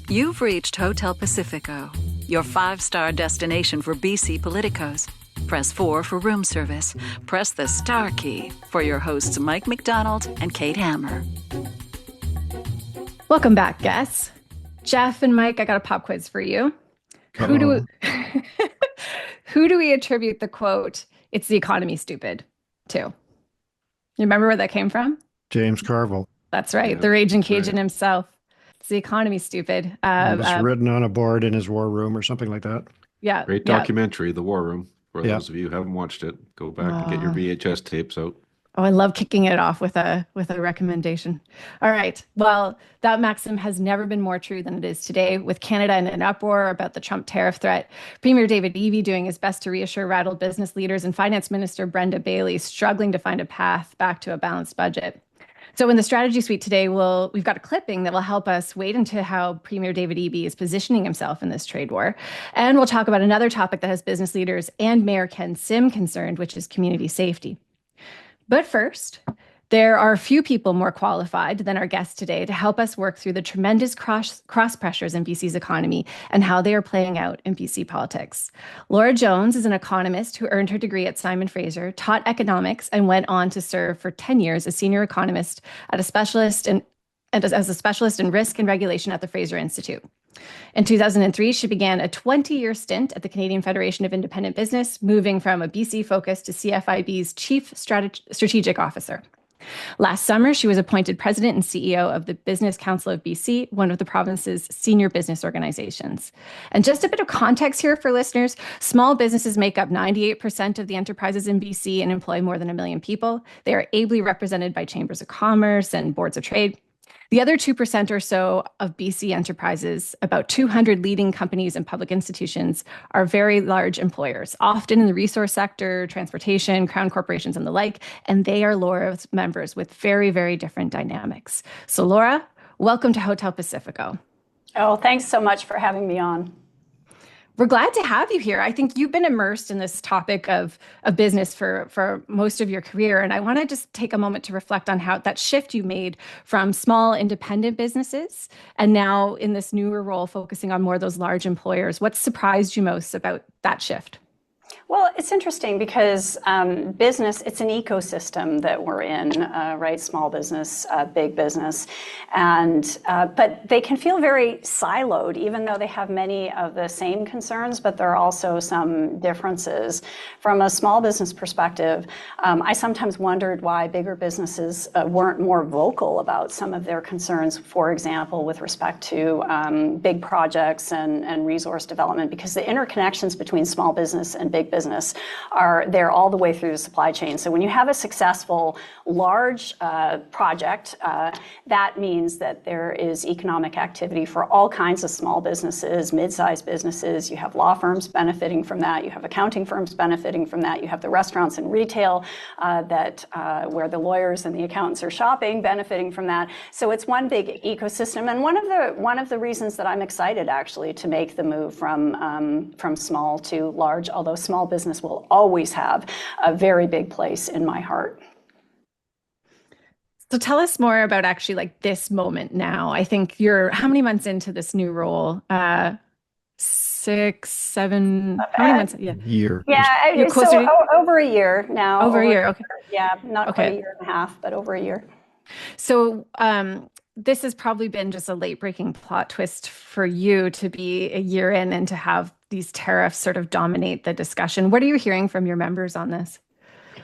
You've reached Hotel Pacifico, your 5-star destination for BC politicos. Press 4 for room service. Press the star key for your hosts Mike McDonald and Kate Hammer. Welcome back, guests. Geoff and Mike, I got a pop quiz for you. Who do we attribute the quote, "It's the economy, stupid," to? You remember where that came from? James Carville. That's right. Yeah, the Ragin Cajun himself. It's the economy, stupid. It was written on a board in his war room or something like that. Yeah. Great documentary, The War Room. For those of you who haven't watched it, go back and get your VHS tapes out. Oh, I love kicking it off with a recommendation. All right. Well, that maxim has never been more true than it is today, with Canada in an uproar about the Trump tariff threat. Premier Eby doing his best to reassure rattled business leaders, and Finance Minister Brenda Bailey struggling to find a path back to a balanced budget. So in the strategy suite today, we've got a clipping that will help us wade into how Premier Eby is positioning himself in this trade war. And we'll talk about another topic that has business leaders and Mayor Ken Sim concerned, which is community safety. But first, there are a few people more qualified than our guest today to help us work through the tremendous cross pressures in BC's economy and how they are playing out in BC politics. Laura Jones is an economist who earned her degree at Simon Fraser, taught economics, and went on to serve for 10 years as senior economist at as a specialist in risk and regulation at the Fraser Institute. In 2003, she began a 20-year stint at the Canadian Federation of Independent Business, moving from a BC focus to CFIB's Chief Strategic Officer. Last summer, she was appointed president and CEO of the Business Council of BC, one of the province's senior business organizations. And just a bit of context here for listeners, small businesses make up 98% of the enterprises in BC and employ more than 1 million people. They are ably represented by chambers of commerce and boards of trade. The other 2% or so of BC enterprises, about 200 leading companies and public institutions, are very large employers, often in the resource sector, transportation, crown corporations, and the like, and they are Laura's members with very, very different dynamics. So Laura, welcome to Hotel Pacifico. Oh, thanks so much for having me on. We're glad to have you here. I think you've been immersed in this topic of business for most of your career. And I want to just take a moment to reflect on how that shift you made from small independent businesses and now in this newer role, focusing on more of those large employers. What surprised you most about that shift? Well, it's interesting because business, it's an ecosystem that we're in, right? Small business, big business. And but they can feel very siloed, even though they have many of the same concerns, but there are also some differences. From a small business perspective, I sometimes wondered why bigger businesses weren't more vocal about some of their concerns, for example, with respect to big projects and resource development, because the interconnections between small business and big business are there all the way through the supply chain. So when you have a successful large project, that means that there is economic activity for all kinds of small businesses, mid-sized businesses. You have law firms benefiting from that. You have accounting firms benefiting from that. You have the restaurants and retail where the lawyers and the accountants are shopping, benefiting from that. So it's one big ecosystem. And one of the reasons that I'm excited actually to make the move from small to large, although small business will always have a very big place in my heart. So tell us more about actually like this moment now. I think you're how many months into this new role? 6, 7, how many months? Yeah. Year. Yeah, you're closer so over a year now. Over a year, okay. Yeah, not quite a year and a half, but over a year. So this has probably been just a late-breaking plot twist for you to be a year in and to have these tariffs sort of dominate the discussion. What are you hearing from your members on this?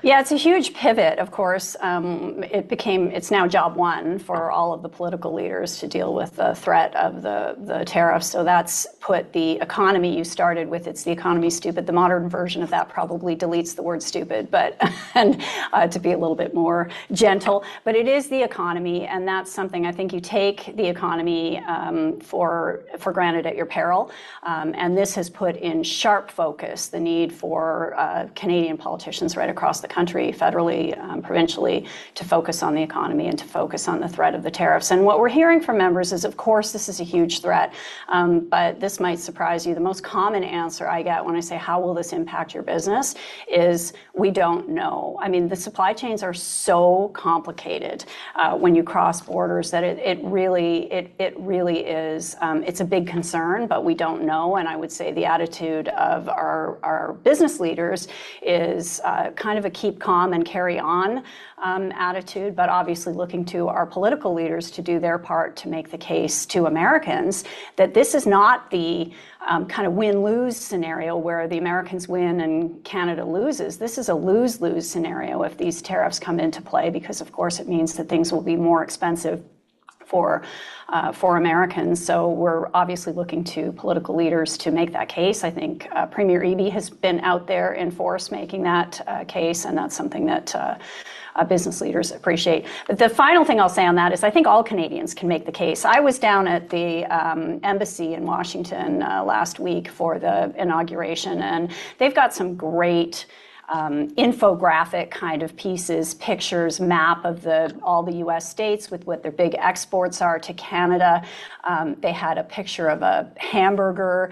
Yeah, it's a huge pivot, of course. It's now job one for all of the political leaders to deal with the threat of the tariffs. So that's put the economy you started with, it's the economy stupid. The modern version of that probably deletes the word stupid, but and to be a little bit more gentle. But it is the economy, and that's something I think you take the economy for granted at your peril. And this has put in sharp focus the need for Canadian politicians right across the country, federally, provincially, to focus on the economy and to focus on the threat of the tariffs. And what we're hearing from members is, of course, this is a huge threat, but this might surprise you. The most common answer I get when I say, how will this impact your business, is we don't know. I mean, the supply chains are so complicated when you cross borders that it really is, it's a big concern, but we don't know. And I would say the attitude of our business leaders is kind of a keep calm and carry on attitude, but obviously looking to our political leaders to do their part to make the case to Americans that this is not the kind of win-lose scenario where the Americans win and Canada loses. This is a lose-lose scenario if these tariffs come into play, because of course it means that things will be more expensive for Americans. So we're obviously looking to political leaders to make that case. I think Premier Eby has been out there in force making that case, and that's something that business leaders appreciate. But the final thing I'll say on that is I think all Canadians can make the case. I was down at the embassy in Washington last week for the inauguration, and they've got some great infographic kind of pieces, pictures, map of all the U.S. states with what their big exports are to Canada. They had a picture of a hamburger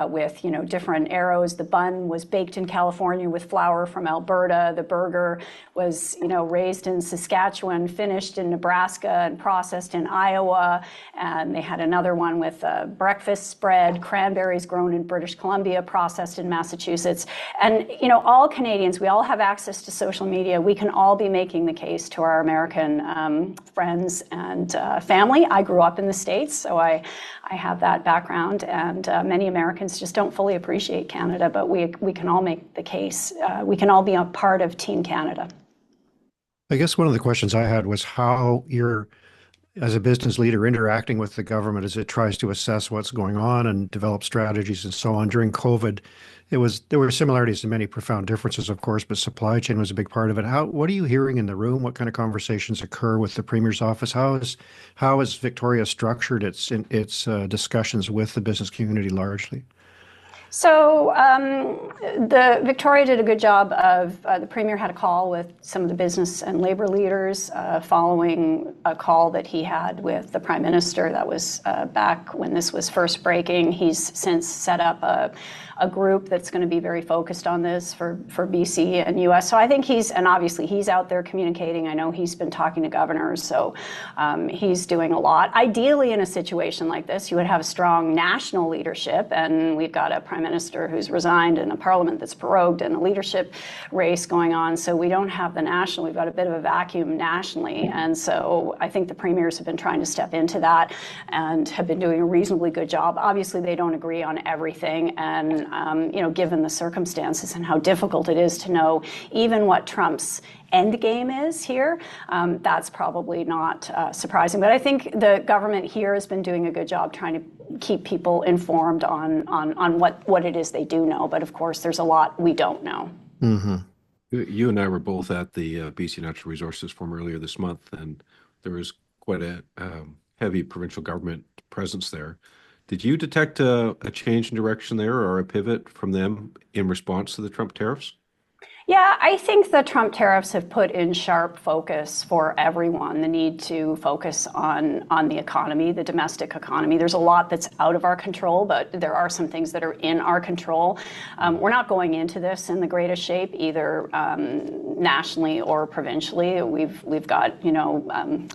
with different arrows. The bun was baked in California with flour from Alberta. The burger was raised in Saskatchewan, finished in Nebraska, and processed in Iowa. And they had another one with a breakfast spread, cranberries grown in British Columbia, processed in Massachusetts. And all Canadians, we all have access to social media. We can all be making the case to our American friends and family. I grew up in the States, so I have that background, and many Americans just don't fully appreciate Canada, but we can all make the case. We can all be a part of Team Canada. I guess one of the questions I had was how you're, as a business leader, interacting with the government as it tries to assess what's going on and develop strategies and so on. During COVID, there were similarities and many profound differences, of course, but supply chain was a big part of it. What are you hearing in the room? What kind of conversations occur with the Premier's office? How is Victoria structured its discussions with the business community largely? So the Victoria did a good job of, the Premier had a call with some of the business and labor leaders following a call that he had with the Prime Minister. That was back when this was first breaking. He's since set up a group that's going to be very focused on this for BC and US. So I think obviously he's out there communicating. I know he's been talking to governors, so he's doing a lot. Ideally, in a situation like this, you would have strong national leadership, and we've got a Prime Minister who's resigned and a Parliament that's prorogued and a leadership race going on. So we don't have the national, we've got a bit of a vacuum nationally. And so I think the premiers have been trying to step into that and have been doing a reasonably good job. Obviously, they don't agree on everything, and given the circumstances and how difficult it is to know even what Trump's end game is here, that's probably not surprising. But I think the government here has been doing a good job trying to keep people informed on what it is they do know. But of course, there's a lot we don't know. Mm-hmm. You and I were both at the BC Natural Resources Forum earlier this month, and there was quite a heavy provincial government presence there. Did you detect a change in direction there or a pivot from them in response to the Trump tariffs? Yeah, I think the Trump tariffs have put in sharp focus for everyone the need to focus on the economy, the domestic economy. There's a lot that's out of our control, but there are some things that are in our control. We're not going into this in the greatest shape, either nationally or provincially. We've got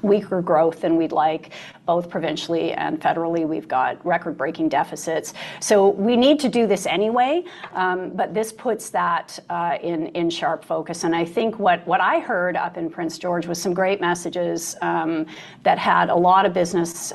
weaker growth than we'd like, both provincially and federally. We've got record-breaking deficits. So we need to do this anyway, but this puts that in sharp focus. And I think what I heard up in Prince George was some great messages that had a lot of businesses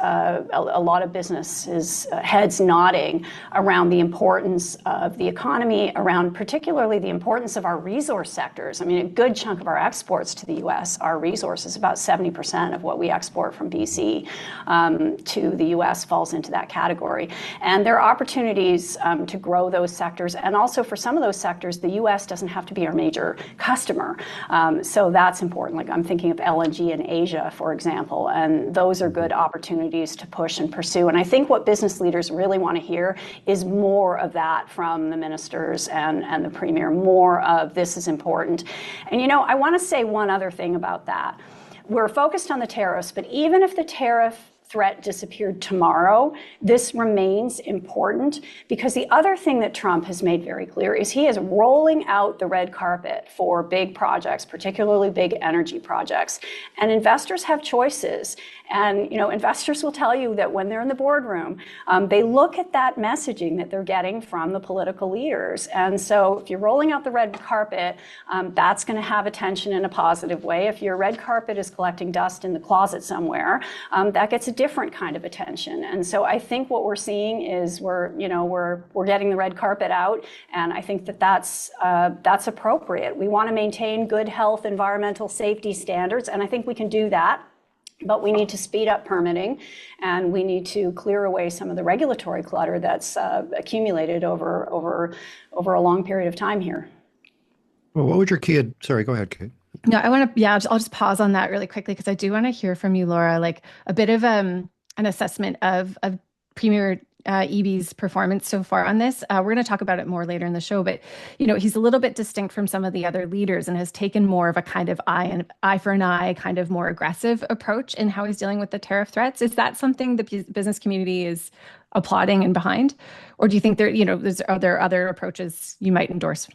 heads nodding around the importance of the economy, around particularly the importance of our resource sectors. I mean, a good chunk of our exports to the U.S. are resources. About 70% of what we export from BC to the U.S. falls into that category. And there are opportunities to grow those sectors. And also for some of those sectors, the U.S. doesn't have to be our major customer. So that's important. Like I'm thinking of LNG in Asia, for example, and those are good opportunities to push and pursue. And I think what business leaders really want to hear is more of that from the ministers and the Premier, more of this is important. And I want to say one other thing about that. We're focused on the tariffs, but even if the tariff threat disappeared tomorrow, this remains important because the other thing that Trump has made very clear is he is rolling out the red carpet for big projects, particularly big energy projects. And investors have choices. And investors will tell you that when they're in the boardroom, they look at that messaging that they're getting from the political leaders. And so if you're rolling out the red carpet, that's going to have attention in a positive way. If your red carpet is collecting dust in the closet somewhere, that gets a different kind of attention. And so I think what we're seeing is we're getting the red carpet out, and I think that's appropriate. We want to maintain good health, environmental safety standards, and I think we can do that. But we need to speed up permitting, and we need to clear away some of the regulatory clutter that's accumulated over a long period of time here. Well, what would your sorry, go ahead, Kate. No, I'll just pause on that really quickly because I do want to hear from you, Laura, like a bit of an assessment of Premier Eby's performance so far on this. We're going to talk about it more later in the show, but he's a little bit distinct from some of the other leaders and has taken more of a kind of eye for an eye, kind of more aggressive approach in how he's dealing with the tariff threats. Is that something the business community is applauding and behind, or do you think are there other approaches you might endorse?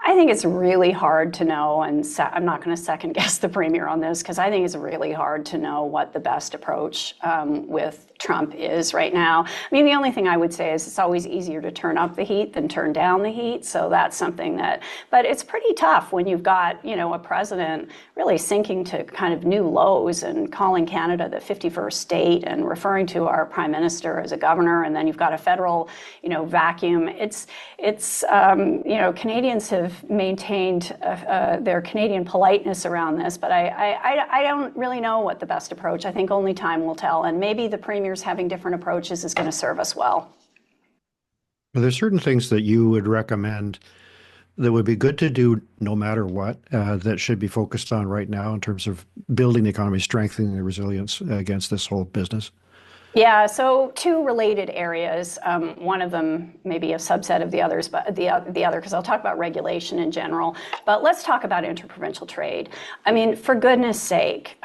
I think it's really hard to know, and I'm not going to second guess the Premier on this because I think it's really hard to know what the best approach with Trump is right now. I mean, the only thing I would say is it's always easier to turn up the heat than turn down the heat. So that's something but it's pretty tough when you've got, a president really sinking to kind of new lows and calling Canada the 51st state and referring to our prime minister as a governor. And then you've got a federal, vacuum. It's Canadians have maintained their Canadian politeness around this, but I don't really know what the best approach. I think only time will tell. And maybe the Premier's having different approaches is going to serve us well. Are there certain things that you would recommend that would be good to do no matter what, that should be focused on right now in terms of building the economy, strengthening the resilience against this whole business? Yeah, so two related areas. One of them may be a subset of the others, but the other, because I'll talk about regulation in general. But let's talk about interprovincial trade. I mean, for goodness sake,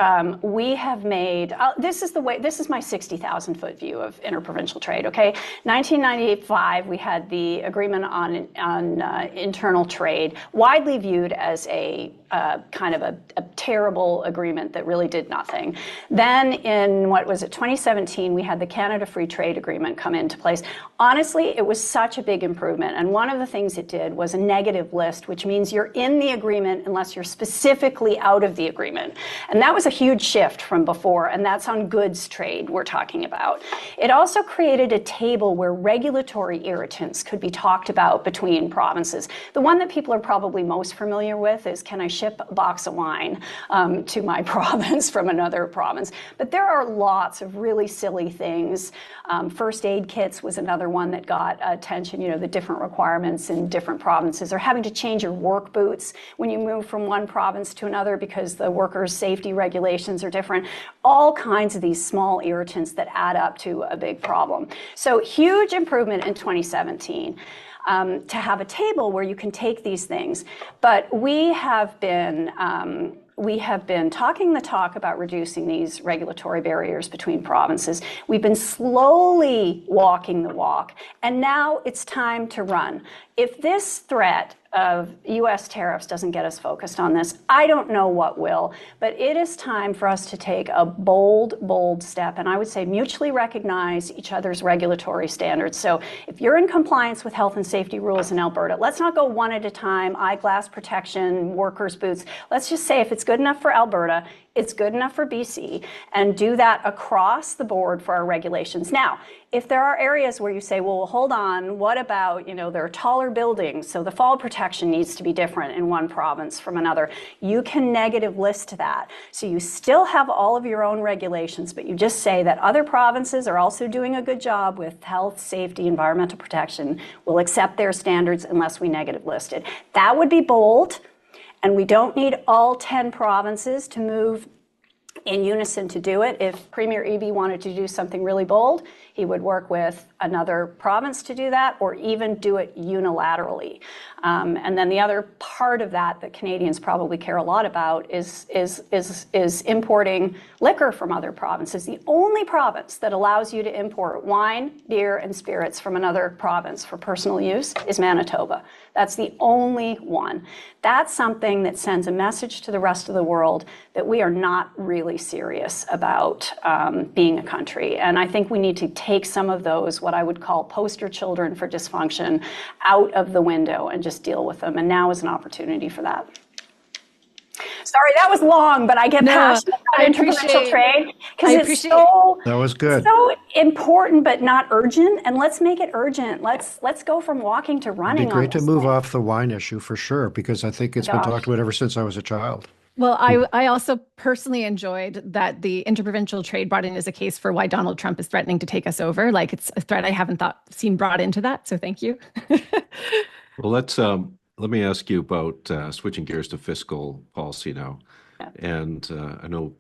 we have made, this is my 60,000 foot view of interprovincial trade, okay? 1995, we had the agreement on internal trade, widely viewed as a kind of a terrible agreement that really did nothing. Then in, 2017, we had the Canada Free Trade Agreement come into place. Honestly, it was such a big improvement. And one of the things it did was a negative list, which means you're in the agreement unless you're specifically out of the agreement. And that was a huge shift from before, and that's on goods trade we're talking about. It also created a table where regulatory irritants could be talked about between provinces. The one that people are probably most familiar with is, can I ship a box of wine to my province from another province? But there are lots of really silly things. First aid kits was another one that got attention, the different requirements in different provinces, or having to change your work boots when you move from one province to another because the workers' safety regulations are different. All kinds of these small irritants that add up to a big problem. So huge improvement in 2017. To have a table where you can take these things. But we have been talking the talk about reducing these regulatory barriers between provinces. We've been slowly walking the walk, and now it's time to run. If this threat of U.S. tariffs doesn't get us focused on this, I don't know what will, but it is time for us to take a bold step, and I would say mutually recognize each other's regulatory standards. So if you're in compliance with health and safety rules in Alberta, let's not go one at a time, eyeglass protection, workers' boots. Let's just say if it's good enough for Alberta, it's good enough for BC, and do that across the board for our regulations. Now, if there are areas where you say, well, hold on, what about, there are taller buildings, so the fall protection needs to be different in one province from another, you can negative list that. So you still have all of your own regulations, but you just say that other provinces are also doing a good job with health, safety, environmental protection. We'll accept their standards unless we negative list it. That would be bold, and we don't need all 10 provinces to move in unison to do it. If Premier Eby wanted to do something really bold, he would work with another province to do that, or even do it unilaterally. And then the other part of that Canadians probably care a lot about is importing liquor from other provinces. The only province that allows you to import wine, beer, and spirits from another province for personal use is Manitoba. That's the only one. That's something that sends a message to the rest of the world that we are not really serious about being a country. And I think we need to take some of those, what I would call poster children for dysfunction, out of the window and just deal with them. And now is an opportunity for that. Sorry, that was long, but I get passionate about international trade because it's that was good. So important, but not urgent. And let's make it urgent. Let's go from walking to running. It'd be great to move off the wine issue for sure, because I think it's been talked about ever since I was a child. Well, I also personally enjoyed that the interprovincial trade brought in as a case for why Donald Trump is threatening to take us over. Like, it's a threat I haven't seen brought into that. So thank you. Well, let me ask you about switching gears to fiscal policy now. Yeah. And I know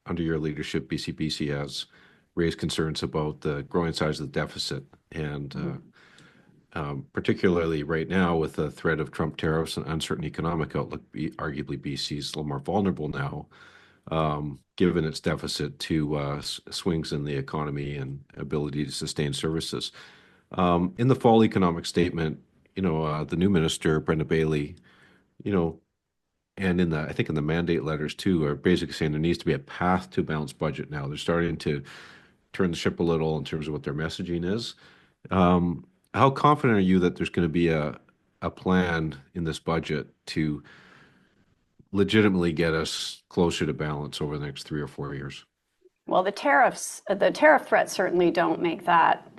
under your leadership, BC has raised concerns about the growing size of the deficit, and particularly right now with the threat of Trump tariffs and uncertain economic outlook, arguably BC is a little more vulnerable now, given its deficit to swings in the economy and ability to sustain services. In the fall economic statement, the new minister, Brenda Bailey, and I think in the mandate letters too, are basically saying there needs to be a path to a balanced budget now. They're starting to turn the ship a little in terms of what their messaging is. How confident are you that there's going to be a plan in this budget to legitimately get us closer to balance over the next 3 or 4 years? Well, the tariff threats certainly don't make that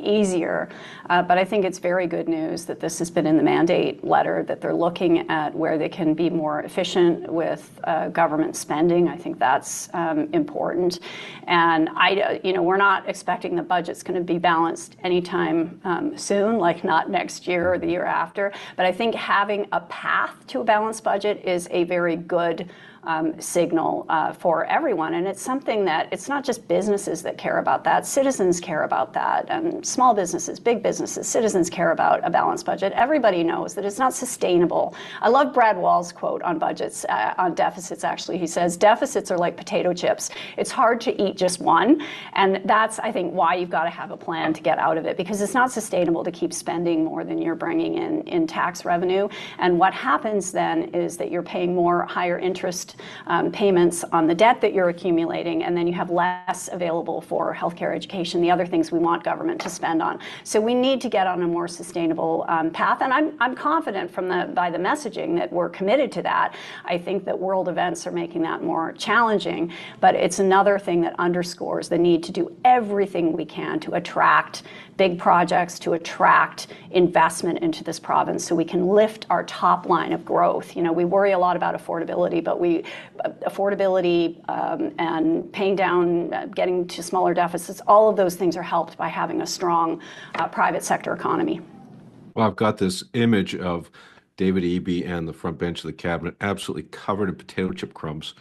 easier, but I think it's very good news that this has been in the mandate letter, that they're looking at where they can be more efficient with government spending. I think that's important, and we're not expecting the budget's going to be balanced anytime soon, like not next year or the year after. But I think having a path to a balanced budget is a very good signal for everyone. And it's something that it's not just businesses that care about that. Citizens care about that. And small businesses, big businesses, citizens care about a balanced budget. Everybody knows that it's not sustainable. I love Brad Wall's quote on budgets, on deficits, actually. He says, deficits are like potato chips. It's hard to eat just one. And that's, I think, why you've got to have a plan to get out of it, because it's not sustainable to keep spending more than you're bringing in tax revenue. And what happens then is that you're paying more higher interest payments on the debt that you're accumulating, and then you have less available for healthcare, education, the other things we want government to spend on. So we need to get on a more sustainable path, and I'm confident by the messaging that we're committed to that. I think that world events are making that more challenging, but it's another thing that underscores the need to do everything we can to attract big projects, to attract investment into this province so we can lift our top line of growth. We worry a lot about affordability, but affordability and paying down, getting to smaller deficits, all of those things are helped by having a strong private sector economy. Well, I've got this image of David Eby and the front bench of the cabinet absolutely covered in potato chip crumbs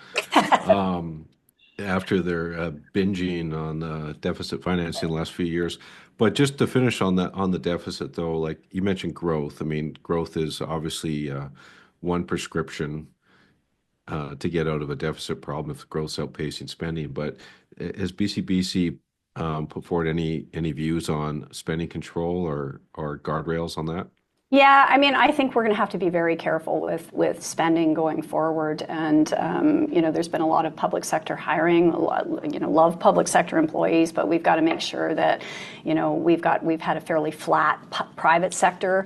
after their binging on deficit financing the last few years. But just to finish on the deficit, though, like you mentioned growth. I mean, growth is obviously one prescription to get out of a deficit problem if growth's outpacing spending. But has BC put forward any views on spending control or guardrails on that? Yeah, I mean, I think we're going to have to be very careful with spending going forward. And there's been a lot of public sector hiring. Love public sector employees, but we've got to make sure that, we've had a fairly flat private sector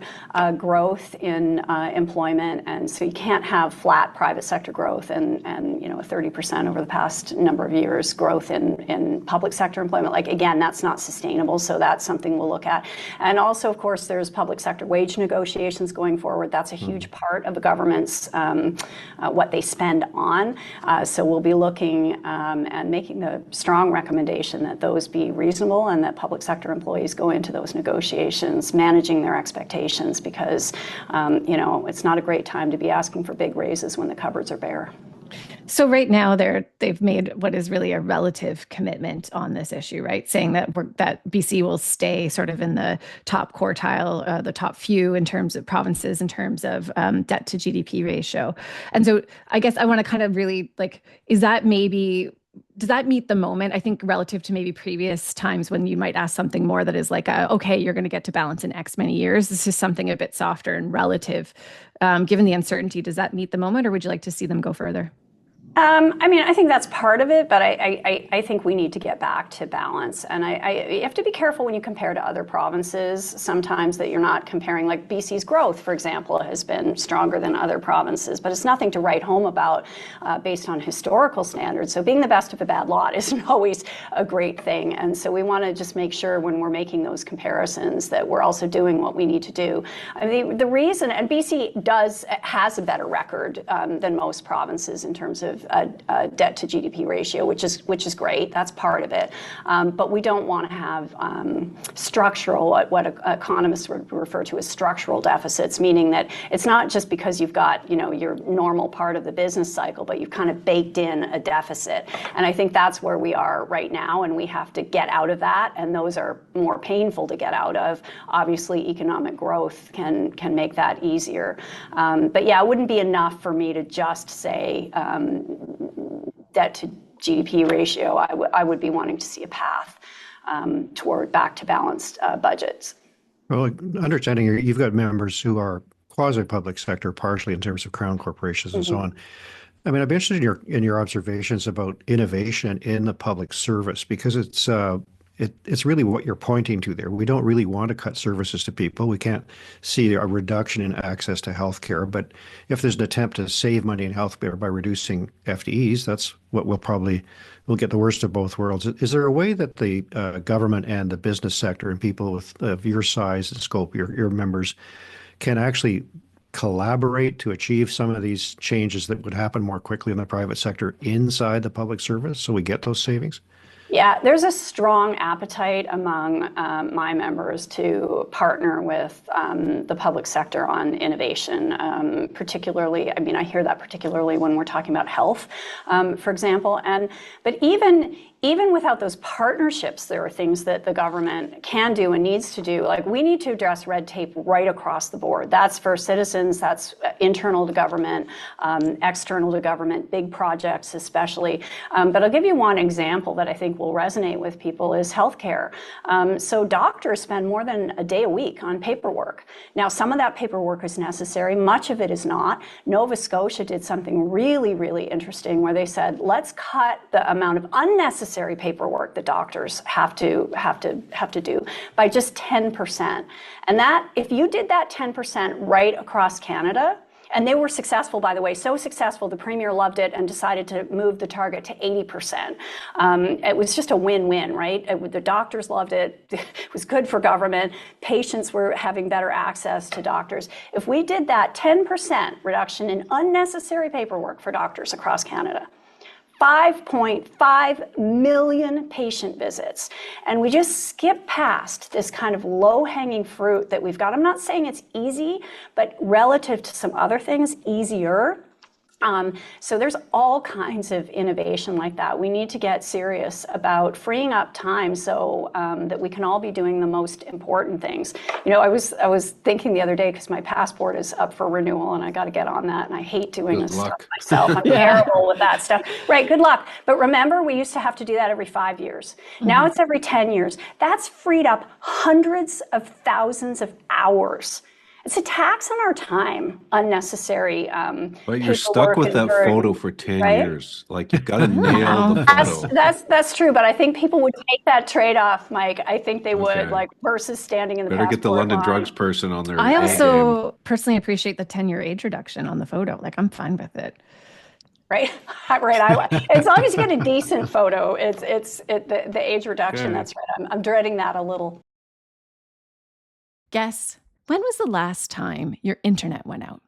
growth in employment, and so you can't have flat private sector growth and 30% over the past number of years growth in public sector employment. Like, again, that's not sustainable. So that's something we'll look at. And also, of course, there's public sector wage negotiations going forward. That's a huge part of the government's what they spend on. So we'll be looking and making the strong recommendation that those be reasonable and that public sector employees go into those negotiations managing their expectations, because it's not a great time to be asking for big raises when the cupboards are bare. So right now they've made what is really a relative commitment on this issue, right? Saying that BC will stay sort of in the top quartile, the top few in terms of provinces, in terms of debt to GDP ratio. And so I guess I want to kind of really does that meet the moment? I think relative to maybe previous times when you might ask something more that is like, okay, you're going to get to balance in X many years. This is something a bit softer and relative. Given the uncertainty, does that meet the moment, or would you like to see them go further? I think that's part of it, but I think we need to get back to balance. And you have to be careful when you compare to other provinces sometimes, that you're not comparing, like BC's growth, for example, has been stronger than other provinces, but it's nothing to write home about based on historical standards. So being the best of a bad lot isn't always a great thing. And so we want to just make sure when we're making those comparisons that we're also doing what we need to do. I mean, the reason, and BC has a better record than most provinces in terms of debt to GDP ratio, which is great. That's part of it. But we don't want to have structural, what economists would refer to as structural deficits, meaning that it's not just because you've got your normal part of the business cycle, but you've kind of baked in a deficit. And I think that's where we are right now, and we have to get out of that. And those are more painful to get out of. Obviously, economic growth can make that easier. But yeah, it wouldn't be enough for me to just say debt to GDP ratio. I would be wanting to see a path toward back to balanced budgets. Well, understanding you've got members who are quasi-public sector, partially in terms of crown corporations and so on. I mean, I'd be interested in your observations about innovation in the public service, because it's really what you're pointing to there. We don't really want to cut services to people. We can't see a reduction in access to healthcare. But if there's an attempt to save money in healthcare by reducing FTEs, that's what we'll get the worst of both worlds. Is there a way that the government and the business sector and people of your size and scope, your members, can actually collaborate to achieve some of these changes that would happen more quickly in the private sector inside the public service, so we get those savings? Yeah, there's a strong appetite among my members to partner with the public sector on innovation, particularly, I hear that particularly when we're talking about health, for example. But even without those partnerships, there are things that the government can do and needs to do. Like, we need to address red tape right across the board. That's for citizens, that's internal to government, external to government, big projects especially. But I'll give you one example that I think will resonate with people is healthcare. So doctors spend more than a day a week on paperwork. Now, some of that paperwork is necessary, much of it is not. Nova Scotia did something really, really interesting where they said, let's cut the amount of unnecessary paperwork that doctors have to do by just 10%. And that, if you did that 10% right across Canada, and they were successful, by the way, so successful, the Premier loved it and decided to move the target to 80%. It was just a win-win, right? The doctors loved it. It was good for government. Patients were having better access to doctors. If we did that 10% reduction in unnecessary paperwork for doctors across Canada, 5.5 million patient visits. And we just skip past this kind of low-hanging fruit that we've got. I'm not saying it's easy, but relative to some other things, easier. So there's all kinds of innovation like that. We need to get serious about freeing up time so that we can all be doing the most important things. I was thinking the other day, because my passport is up for renewal and I got to get on that, and I hate doing this stuff myself. I'm terrible with that stuff. Right, good luck. But remember, we used to have to do that every 5 years. Now it's every 10 years. That's freed up hundreds of thousands of hours. It's a tax on our time, unnecessary But you're stuck paperwork with and that photo burden, for 10 right? years. Like you've got to nail the photo. That's true, but I think people would take that trade-off, Mike. I think they would, Okay. like, versus standing in the Better get the passport London drugs line, person on their I A game. also personally appreciate the 10-year age reduction on the photo. Like, I'm fine with it. right? Right. As long as you get a decent photo, the age reduction. Okay. That's right. I'm dreading that a little. Guess, when was the last time your internet went out?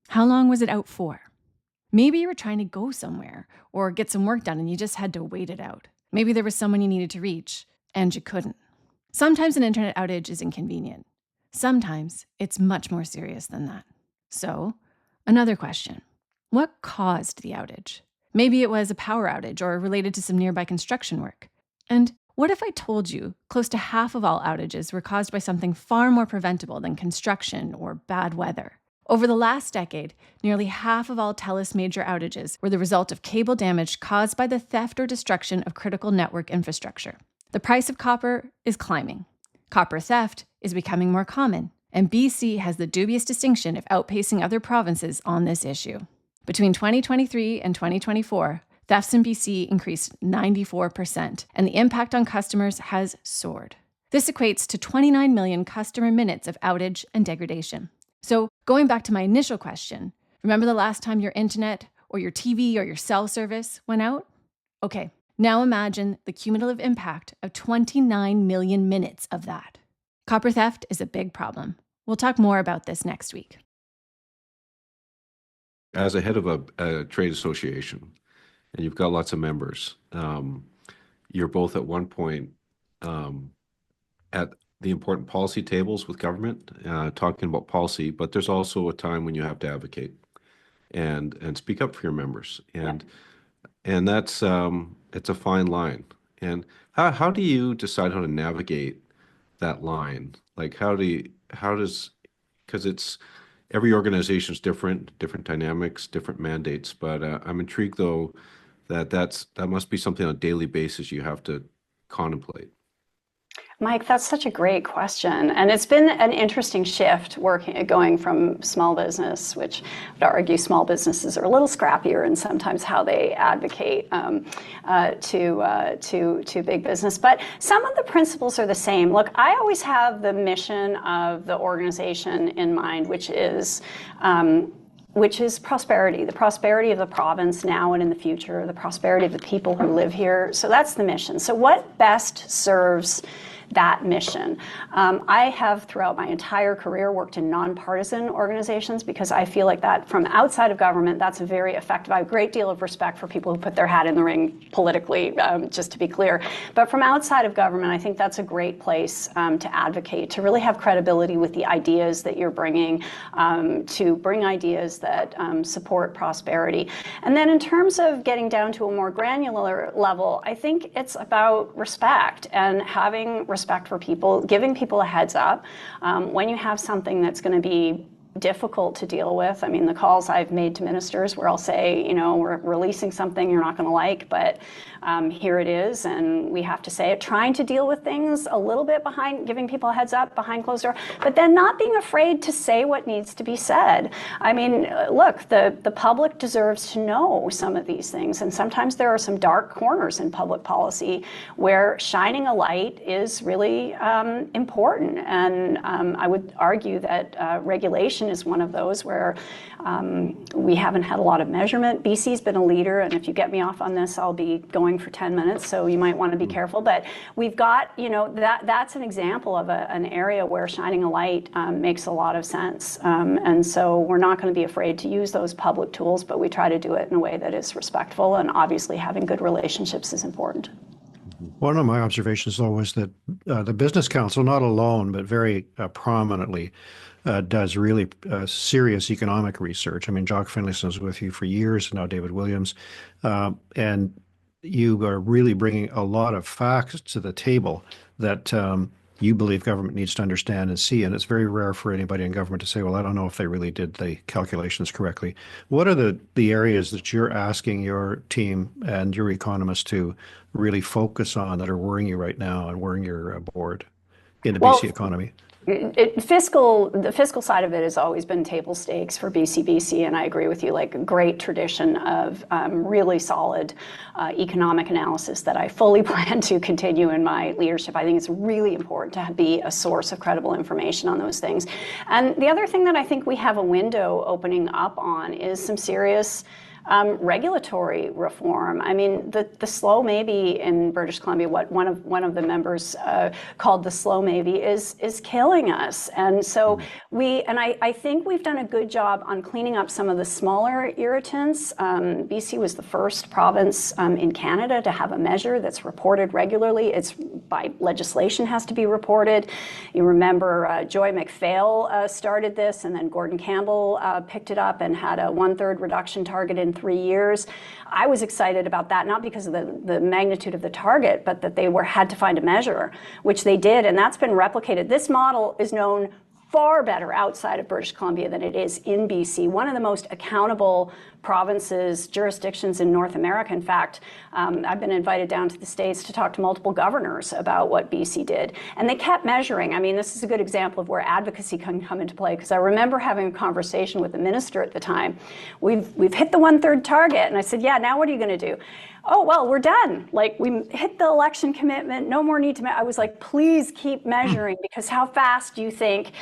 How long was it out for? Maybe you were trying to go somewhere or get some work done and you just had to wait it out. Maybe there was someone you needed to reach and you couldn't. Sometimes an internet outage is inconvenient. Sometimes it's much more serious than that. So, another question. What caused the outage? Maybe it was a power outage or related to some nearby construction work. And what if I told you close to half of all outages were caused by something far more preventable than construction or bad weather? Over the last decade, nearly half of all TELUS major outages were the result of cable damage caused by the theft or destruction of critical network infrastructure. The price of copper is climbing. Copper theft is becoming more common, and BC has the dubious distinction of outpacing other provinces on this issue. Between 2023 and 2024, thefts in BC increased 94%, and the impact on customers has soared. This equates to 29 million customer minutes of outage and degradation. So, going back to my initial question, remember the last time your internet or your TV or your cell service went out? Okay, now imagine the cumulative impact of 29 million minutes of that. Copper theft is a big problem. We'll talk more about this next week. As a head of a trade association, and you've got lots of members, you're both at one point at the important policy tables with government, talking about policy, but there's also a time when you have to advocate and speak up for your members. And that's it's a fine line. And how do you decide how to navigate that line? Like because it's every organization is different, different dynamics, different mandates. But I'm intrigued though that must be something on a daily basis you have to contemplate. Mike, that's such a great question. And it's been an interesting shift going from small business, which I would argue small businesses are a little scrappier in sometimes how they advocate to big business. But some of the principles are the same. Look, I always have the mission of the organization in mind, which is prosperity, the prosperity of the province now and in the future, the prosperity of the people who live here. So that's the mission. So what best serves that mission? I have throughout my entire career worked in nonpartisan organizations because I feel like that from outside of government, that's a very effective. I have a great deal of respect for people who put their hat in the ring politically, just to be clear. But from outside of government, I think that's a great place to advocate, to really have credibility with the ideas that you're bringing, to bring ideas that support prosperity. And then in terms of getting down to a more granular level, I think it's about respect and having respect for people, giving people a heads up when you have something that's going to be difficult to deal with. I mean, the calls I've made to ministers where I'll say, we're releasing something you're not going to like, but here it is, and we have to say it. Trying to deal with things a little bit behind, giving people a heads up behind closed door, but then not being afraid to say what needs to be said. I mean, look, the public deserves to know some of these things, and sometimes there are some dark corners in public policy where shining a light is really important. And I would argue that regulation is one of those where we haven't had a lot of measurement. BC's been a leader, and if you get me off on this, I'll be going for 10 minutes, so you might want to be careful. But we've got, that's an example of an area where shining a light makes a lot of sense. And so we're not going to be afraid to use those public tools, but we try to do it in a way that is respectful, and obviously having good relationships is important. One of my observations, though, was that the Business Council, not alone, but very prominently, does really serious economic research. I mean, Jock Finlayson was with you for years, and now David Williams. And you are really bringing a lot of facts to the table that you believe government needs to understand and see. And it's very rare for anybody in government to say, well, I don't know if they really did the calculations correctly. What are the areas that you're asking your team and your economists to really focus on that are worrying you right now and worrying your board? in the BC economy? The fiscal side of it has always been table stakes for BC, and I agree with you, like a great tradition of really solid economic analysis that I fully plan to continue in my leadership. I think it's really important to be a source of credible information on those things. And the other thing that I think we have a window opening up on is some serious regulatory reform. I mean, the slow maybe in British Columbia, what one of the members called the slow maybe, is killing us. And so I think we've done a good job on cleaning up some of the smaller irritants. BC was the first province in Canada to have a measure that's reported regularly. It's by legislation has to be reported. You remember Joy McPhail started this, and then Gordon Campbell picked it up and had a 1/3 reduction target in 3 years. I was excited about that, not because of the magnitude of the target, but that they had to find a measure, which they did, and that's been replicated. This model is known far better outside of British Columbia than it is in BC. One of the most accountable provinces, jurisdictions in North America. In fact, I've been invited down to the States to talk to multiple governors about what BC did. And they kept measuring. I mean, this is a good example of where advocacy can come into play, because I remember having a conversation with the minister at the time. We've hit the 1/3 target. And I said, yeah, now what are you going to do? Oh, well, we're done. Like, we hit the election commitment, no more need to I was like, please keep measuring, because how fast do you think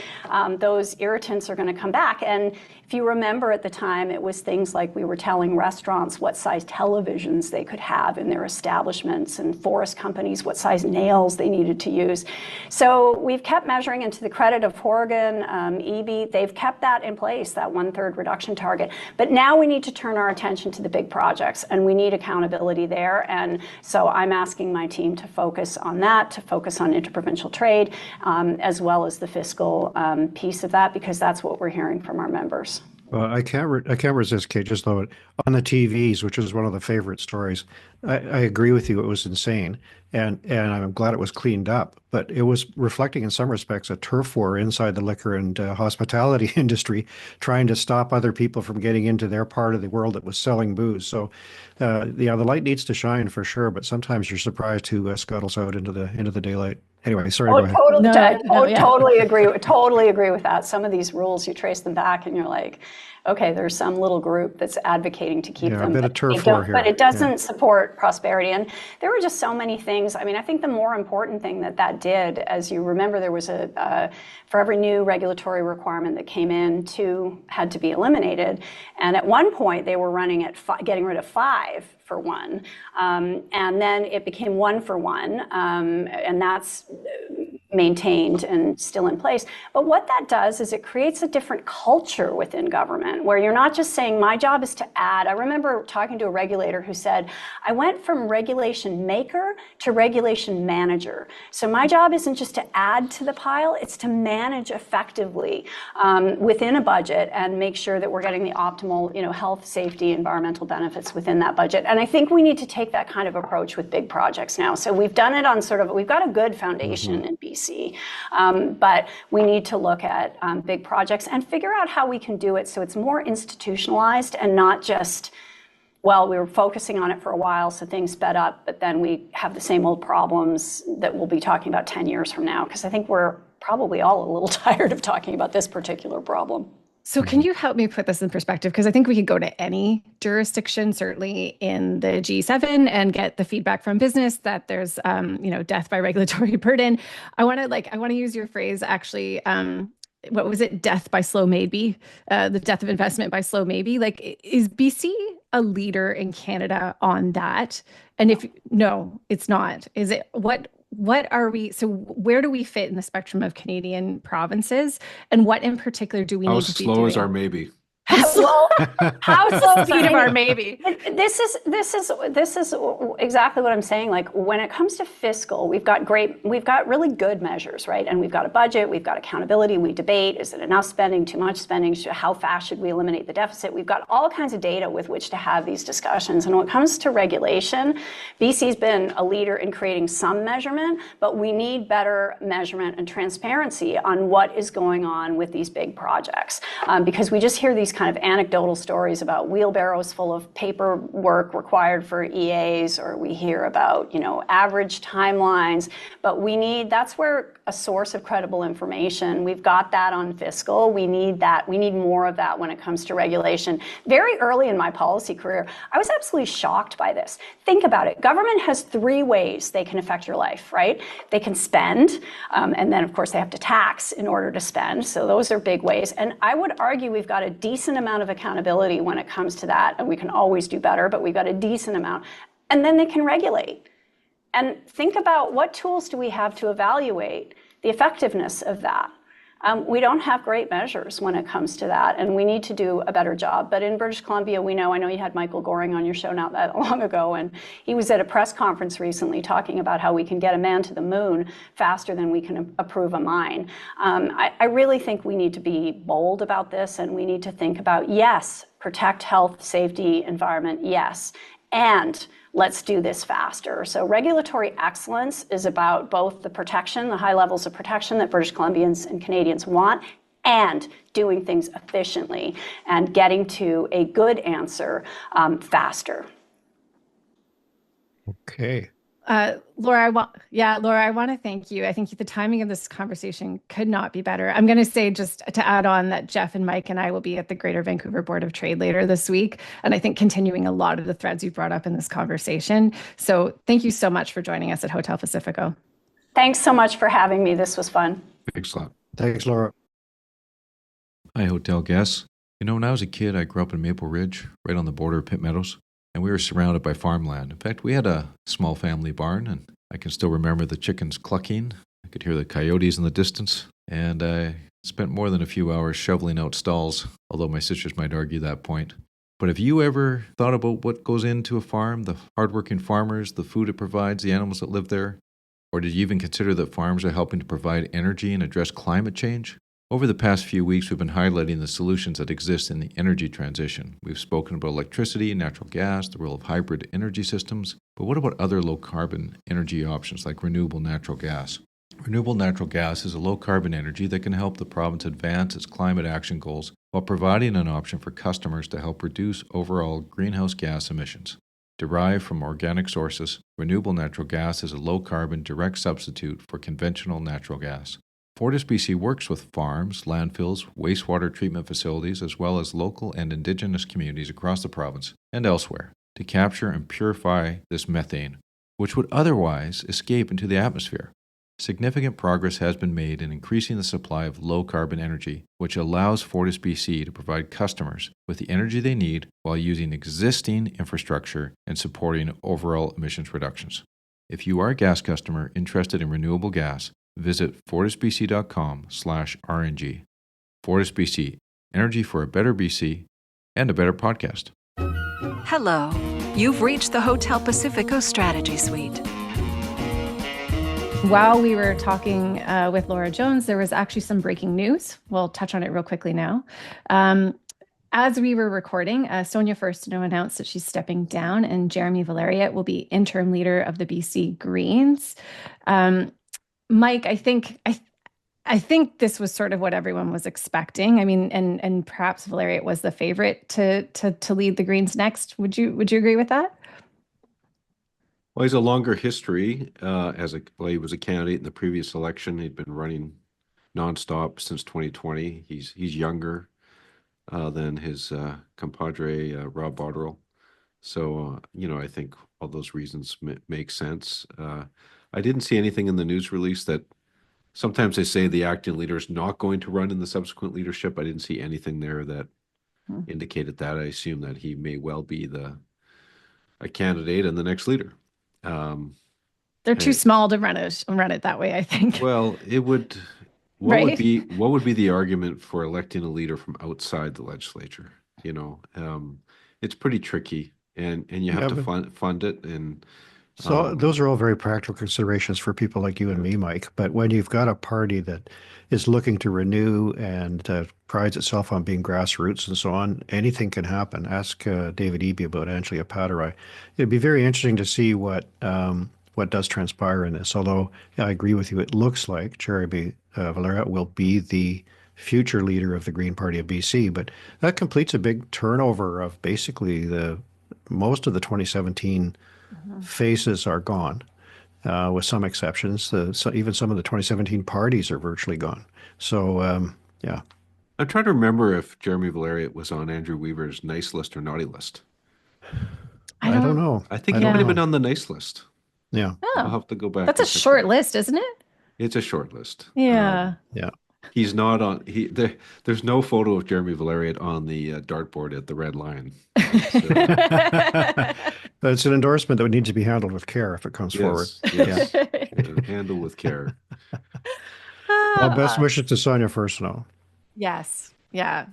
those irritants are going to come back? And if you remember at the time, it was things like we were telling restaurants what size televisions they could have in their establishments, and forest companies what size nails they needed to use. So we've kept measuring, and to the credit of Horgan, Eby, they've kept that in place, that 1/3 reduction target. But now we need to turn our attention to the big projects, and we need accountability there. And so I'm asking my team to focus on that, to focus on interprovincial trade, as well as the fiscal piece of that, because that's what we're hearing from our members. Well, I can't resist, Kate, just though on the TVs, which is one of the favorite stories. I agree with you. It was insane. And I'm glad it was cleaned up, but it was reflecting in some respects a turf war inside the liquor and hospitality industry, trying to stop other people from getting into their part of the world that was selling booze. So, the light needs to shine for sure, but sometimes you're surprised who scuttles out into the daylight. Anyway, sorry. Go ahead. Totally agree. Totally agree with that. Some of these rules, you trace them back, and you're like, okay, there's some little group that's advocating to keep them. A bit of turf war here. But it doesn't support prosperity. And there were just so many things. I mean, I think the more important thing that did, as you remember, there was for every new regulatory requirement that came in, 2 had to be eliminated. And at one point, they were running at getting rid of 5 for 1. And then it became 1 for 1. And that's maintained and still in place. But what that does is it creates a different culture within government, where you're not just saying, my job is to add. I remember talking to a regulator who said, I went from regulation maker to regulation manager. So my job isn't just to add to the pile, it's to manage effectively within a budget and make sure that we're getting the optimal, health, safety, environmental benefits within that budget. And I think we need to take that kind of approach with big projects now. So we've done it on we've got a good foundation in BC. But we need to look at big projects and figure out how we can do it so it's more institutionalized and not just, well, we were focusing on it for a while, so things sped up, but then we have the same old problems that we'll be talking about 10 years from now, because I think we're probably all a little tired of talking about this particular problem. So can you help me put this in perspective? Because I think we could go to any jurisdiction, certainly in the G7, and get the feedback from business that there's, death by regulatory burden. I want to use your phrase, actually. What was it? Death by slow maybe, the death of investment by slow maybe. Like, is BC a leader in Canada on that? And if no, it's not. Is it what are we, so where do we fit in the spectrum of Canadian provinces, and what in particular do we need to be doing? How slow is our maybe? Well, how slow speed of our maybe? This is exactly what I'm saying. Like, when it comes to fiscal, we've got really good measures, right? And we've got a budget, we've got accountability, we debate, is it enough spending, too much spending, how fast should we eliminate the deficit? We've got all kinds of data with which to have these discussions. And when it comes to regulation, BC's been a leader in creating some measurement, but we need better measurement and transparency on what is going on with these big projects. Because we just hear these kind of anecdotal stories about wheelbarrows full of paperwork required for EAs, or we hear about, average timelines, but that's where a source of credible information. We've got that on fiscal. We need that. We need more of that when it comes to regulation. Very early in my policy career, I was absolutely shocked by this. Think about it. Government has 3 ways they can affect your life, right? They can spend, and then of course they have to tax in order to spend. So those are big ways. And I would argue we've got a decent amount of accountability when it comes to that. And we can always do better, but we've got a decent amount. And then they can regulate. And think about, what tools do we have to evaluate the effectiveness of that? We don't have great measures when it comes to that, and we need to do a better job. But in British Columbia, I know you had Michael Goring on your show not that long ago, and he was at a press conference recently talking about how we can get a man to the moon faster than we can approve a mine. I really think we need to be bold about this, and we need to think about, yes, protect health, safety, environment, yes, and let's do this faster. So regulatory excellence is about both the protection, the high levels of protection that British Columbians and Canadians want, and doing things efficiently and getting to a good answer faster. Okay. Laura, I want to thank you. I think the timing of this conversation could not be better. I'm going to say, just to add on, that Geoff and Mike and I will be at the Greater Vancouver Board of Trade later this week, and I think continuing a lot of the threads you brought up in this conversation. So thank you so much for joining us at Hotel Pacifico. Thanks so much for having me. This was fun. Thanks a lot. Thanks, Laura. Hi, hotel guests. When I was a kid, I grew up in Maple Ridge, right on the border of Pitt Meadows, and we were surrounded by farmland. In fact, we had a small family barn, and I can still remember the chickens clucking. I could hear the coyotes in the distance, and I spent more than a few hours shoveling out stalls, although my sisters might argue that point. But have you ever thought about what goes into a farm, the hardworking farmers, the food it provides, the animals that live there? Or did you even consider that farms are helping to provide energy and address climate change? Over the past few weeks, we've been highlighting the solutions that exist in the energy transition. We've spoken about electricity, natural gas, the role of hybrid energy systems, but what about other low-carbon energy options like renewable natural gas? Renewable natural gas is a low-carbon energy that can help the province advance its climate action goals while providing an option for customers to help reduce overall greenhouse gas emissions. Derived from organic sources, renewable natural gas is a low-carbon direct substitute for conventional natural gas. FortisBC works with farms, landfills, wastewater treatment facilities, as well as local and Indigenous communities across the province and elsewhere to capture and purify this methane, which would otherwise escape into the atmosphere. Significant progress has been made in increasing the supply of low-carbon energy, which allows FortisBC to provide customers with the energy they need while using existing infrastructure and supporting overall emissions reductions. If you are a gas customer interested in renewable gas, visit fortisbc.com/RNG. FortisBC, energy for a better BC and a better podcast. Hello. You've reached the Hotel Pacifico Strategy Suite. While we were talking with Laura Jones, there was actually some breaking news. We'll touch on it real quickly now. As we were recording, Sonia Furstenau announced that she's stepping down, and Jeremy Valeriot will be interim leader of the BC Greens. Mike, I think this was sort of what everyone was expecting. I mean, and perhaps Valeriot was the favorite to lead the Greens next. Would you agree with that? Well, he's a longer history he was a candidate in the previous election. He'd been running nonstop since 2020. He's younger than his compadre Rob Botterill. So I think all those reasons make sense. I didn't see anything in the news release that sometimes they say the acting leader is not going to run in the subsequent leadership. I didn't see anything there that indicated that. I assume that he may well be a candidate and the next leader. They're too small to run it that way, I think. Well, it would. What would be the argument for electing a leader from outside the legislature? It's pretty tricky, and you have to fund it. And so those are all very practical considerations for people like you and me, Mike. But when you've got a party that is looking to renew and prides itself on being grassroots and so on, anything can happen. Ask David Eby about Angela Padarai. It'd be very interesting to see what does transpire in this. Although I agree with you, it looks like Jeremy Valeriot will be the future leader of the Green Party of BC. But that completes a big turnover of basically most of the 2017 faces are gone, with some exceptions. So even some of the 2017 parties are virtually gone. So yeah. I'm trying to remember if Jeremy Valeriot was on Andrew Weaver's nice list or naughty list. I don't know. I think I he don't might have know. been on the nice list. Yeah. I'll Oh, have to go back that's a and check short that. list, isn't it? It's a short list. Yeah. Yeah. He's not on. There's no photo of Jeremy Valeriot on the dartboard at the Red Lion. It's an endorsement that would need to be handled with care if it comes forward. Yes. Handle with care. Well, best wishes to Sonia first, no. Yes. Yeah.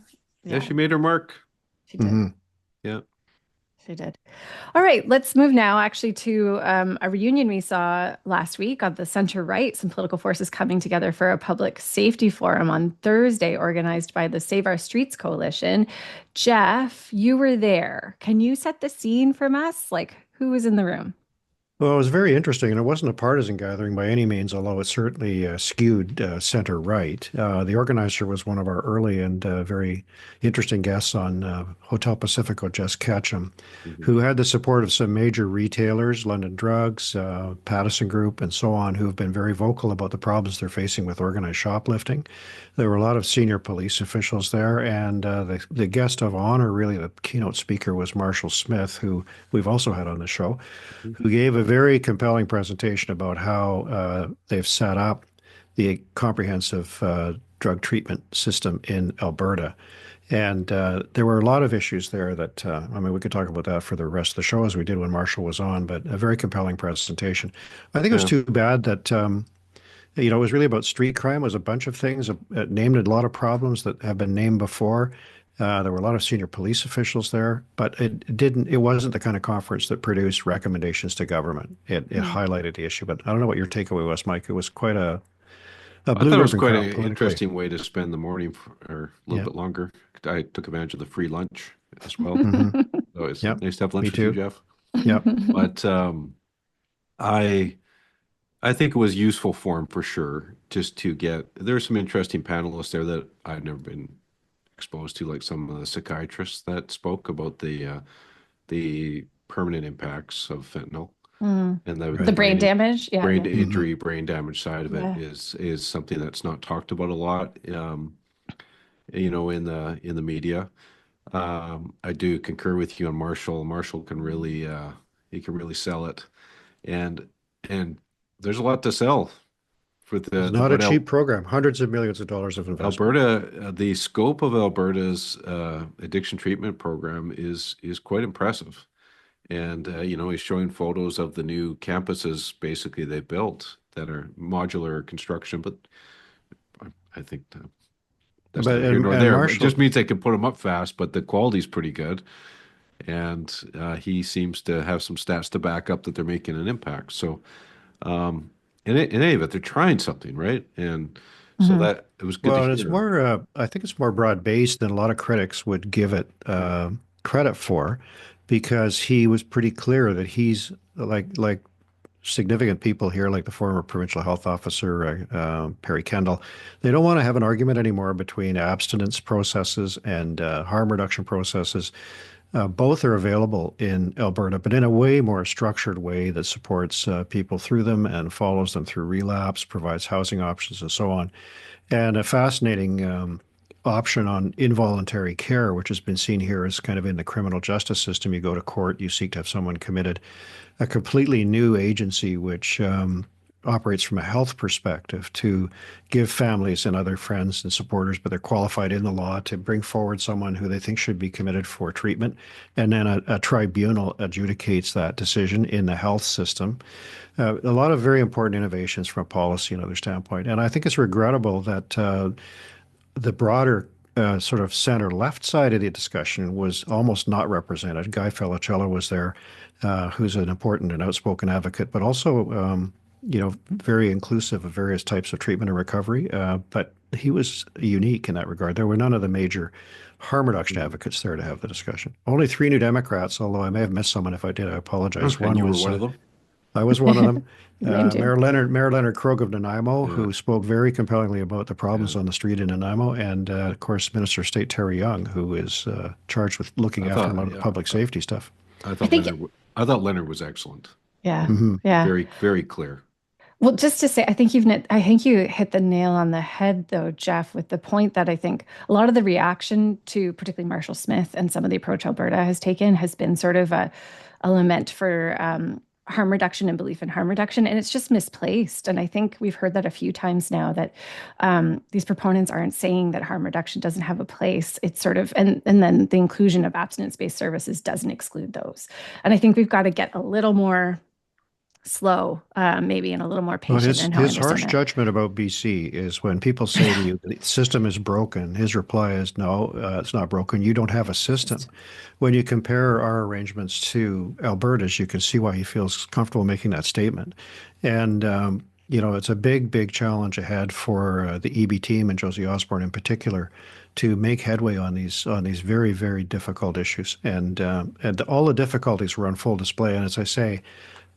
Yeah, she made her mark. She did. Mm-hmm. Yeah. She did. All right, let's move now actually to a reunion we saw last week on the center right, some political forces coming together for a public safety forum on Thursday, organized by the Save Our Streets Coalition. Geoff, you were there. Can you set the scene from us? Like, who was in the room? Well, it was very interesting, and it wasn't a partisan gathering by any means, although it certainly skewed center right. The organizer was one of our early and very interesting guests on Hotel Pacifico, Geoff Meggs, who had the support of some major retailers, London Drugs, Pattison Group, and so on, who have been very vocal about the problems they're facing with organized shoplifting. There were a lot of senior police officials there, and the guest of honor, really the keynote speaker, was Marshall Smith, who we've also had on the show, who gave a very compelling presentation about how they've set up the comprehensive drug treatment system in Alberta. And there were a lot of issues there that, I mean, we could talk about that for the rest of the show as we did when Marshall was on, but a very compelling presentation. I think it was too bad that it was really about street crime. It was a bunch of things. It named a lot of problems that have been named before. There were a lot of senior police officials there, but it wasn't the kind of conference that produced recommendations to government. It highlighted the issue, but I don't know what your takeaway was, Mike. It was quite a I thought it was quite crowd an politically. interesting way to spend the morning or a little bit longer. I took advantage of the free lunch as well. So it's nice to have lunch Me with you, too. Geoff. Yep. But I think it was useful for him for sure, just to there's some interesting panelists there that I've never been exposed to, like some of the psychiatrists that spoke about the permanent impacts of fentanyl and The brain damage. Yeah. brain yeah. injury, brain damage side of Yeah. it is something that's not talked about a lot, in the media. I do concur with you on Marshall. Marshall can really he can really sell it, and there's a lot to sell for It's not a cheap program. Hundreds of millions of dollars of investment. Alberta. The scope of Alberta's addiction treatment program is quite impressive, and he's showing photos of the new campuses basically they built that are modular construction, but I think that's But neither here nor and there. It Marshall, just means they can put them up fast, but the quality's pretty good. And he seems to have some stats to back up that they're making an impact. So, in any event, they're trying something, right? And so that it was good well, to and it's hear. more. I think it's more broad based than a lot of critics would give it credit for, because he was pretty clear that he's like significant people here, like the former provincial health officer, Perry Kendall, they don't want to have an argument anymore between abstinence processes and harm reduction processes. Both are available in Alberta, but in a way more structured way that supports people through them and follows them through relapse, provides housing options, and so on. And a fascinating option on involuntary care, which has been seen here as kind of in the criminal justice system. You go to court, you seek to have someone committed. A completely new agency which operates from a health perspective to give families and other friends and supporters, but they're qualified in the law, to bring forward someone who they think should be committed for treatment. And then a tribunal adjudicates that decision in the health system. A lot of very important innovations from a policy and other standpoint. And I think it's regrettable that the broader sort of center-left side of the discussion was almost not represented. Guy Felicello was there, who's an important and outspoken advocate, but also, very inclusive of various types of treatment and recovery. But he was unique in that regard. There were none of the major harm reduction advocates there to have the discussion. Only 3 New Democrats, although I may have missed someone. If I did, I apologize. And you were one of them? I was one of them. Named you. Mayor Leonard Krog of Nanaimo, Yeah. who spoke very compellingly about the problems Yeah. on the street in Nanaimo, and of course, Minister of State Terry Young, who is charged with looking I after a thought, lot of the yeah, public safety stuff. I I thought think, I thought Leonard was excellent. yeah, Hmm. yeah. Very, very clear. Well, just to say, I think you hit the nail on the head, though, Geoff, with the point that I think a lot of the reaction to particularly Marshall Smith and some of the approach Alberta has taken has been sort of a lament for harm reduction and belief in harm reduction, and it's just misplaced. And I think we've heard that a few times now that these proponents aren't saying that harm reduction doesn't have a place. It's sort of, and then the inclusion of abstinence-based services doesn't exclude those. And I think we've got to get a little more slow, maybe, and a little more Well, patient in how we his harsh understand it. judgment about BC is when people say to you the system is broken. His reply is, "No, it's not broken. You don't have a system." When you compare our arrangements to Alberta's, you can see why he feels comfortable making that statement. And it's a big, big challenge ahead for the EB team and Josie Osborne in particular to make headway on these very, very difficult issues. And all the difficulties were on full display. And as I say,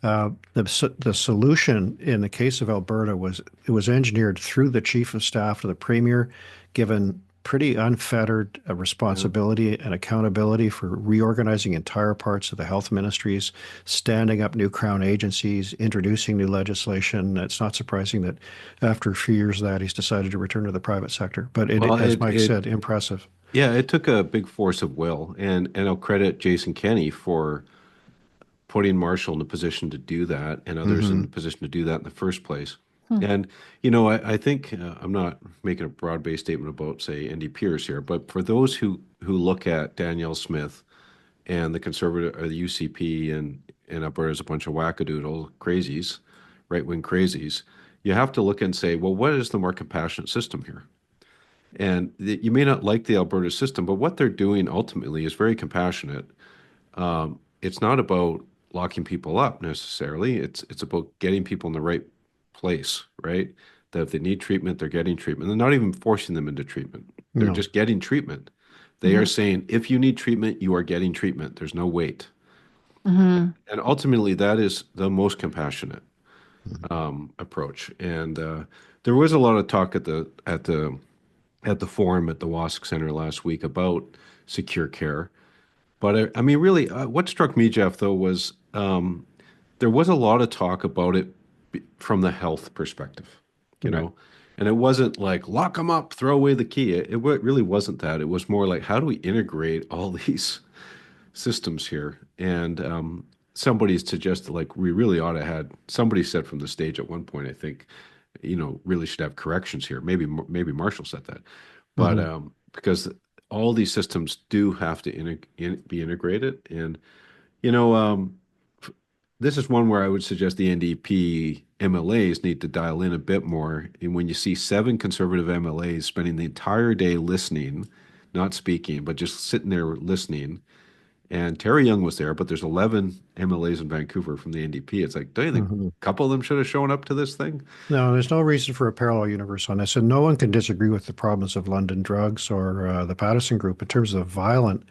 the solution in the case of Alberta was it was engineered through the chief of staff to the premier, given pretty unfettered responsibility and accountability for reorganizing entire parts of the health ministries, standing up new crown agencies, introducing new legislation. It's not surprising that after a few years of that, he's decided to return to the private sector. But Well, as Mike said, impressive. yeah, it took a big force of will, and I'll credit Jason Kenney for putting Marshall in a position to do that and others in the position to do that in the first place. And, I think I'm not making a broad-based statement about, say, NDPers here, but for those who look at Danielle Smith and the conservative or the UCP and Alberta as a bunch of wackadoodle crazies, right-wing crazies, you have to look and say, well, what is the more compassionate system here? And you may not like the Alberta system, but what they're doing ultimately is very compassionate. It's not about locking people up necessarily. It's about getting people in the right place, right? That if they need treatment, they're getting treatment. They're not even forcing them into treatment. They're No. just getting treatment. They are saying, if you need treatment, you are getting treatment. There's no wait. And ultimately, that is the most compassionate approach. And there was a lot of talk at the forum at the WASC Center last week about secure care. But I mean, really, what struck me, Geoff, though, was there was a lot of talk about it from the health perspective, and it wasn't like lock them up, throw away the key. It really wasn't that. It was more like, how do we integrate all these systems here? And somebody suggested, like, we really ought to had, somebody said from the stage at one point, I think, really should have corrections here. Maybe Marshall said that, but because all these systems do have to be integrated. And, this is one where I would suggest the NDP MLAs need to dial in a bit more. And when you see 7 conservative MLAs spending the entire day listening, not speaking, but just sitting there listening, and Terry Young was there, but there's 11 MLAs in Vancouver from the NDP. It's like, don't you think a couple of them should have shown up to this thing? No, there's no reason for a parallel universe on this. And no one can disagree with the problems of London Drugs or the Pattison Group in terms of violent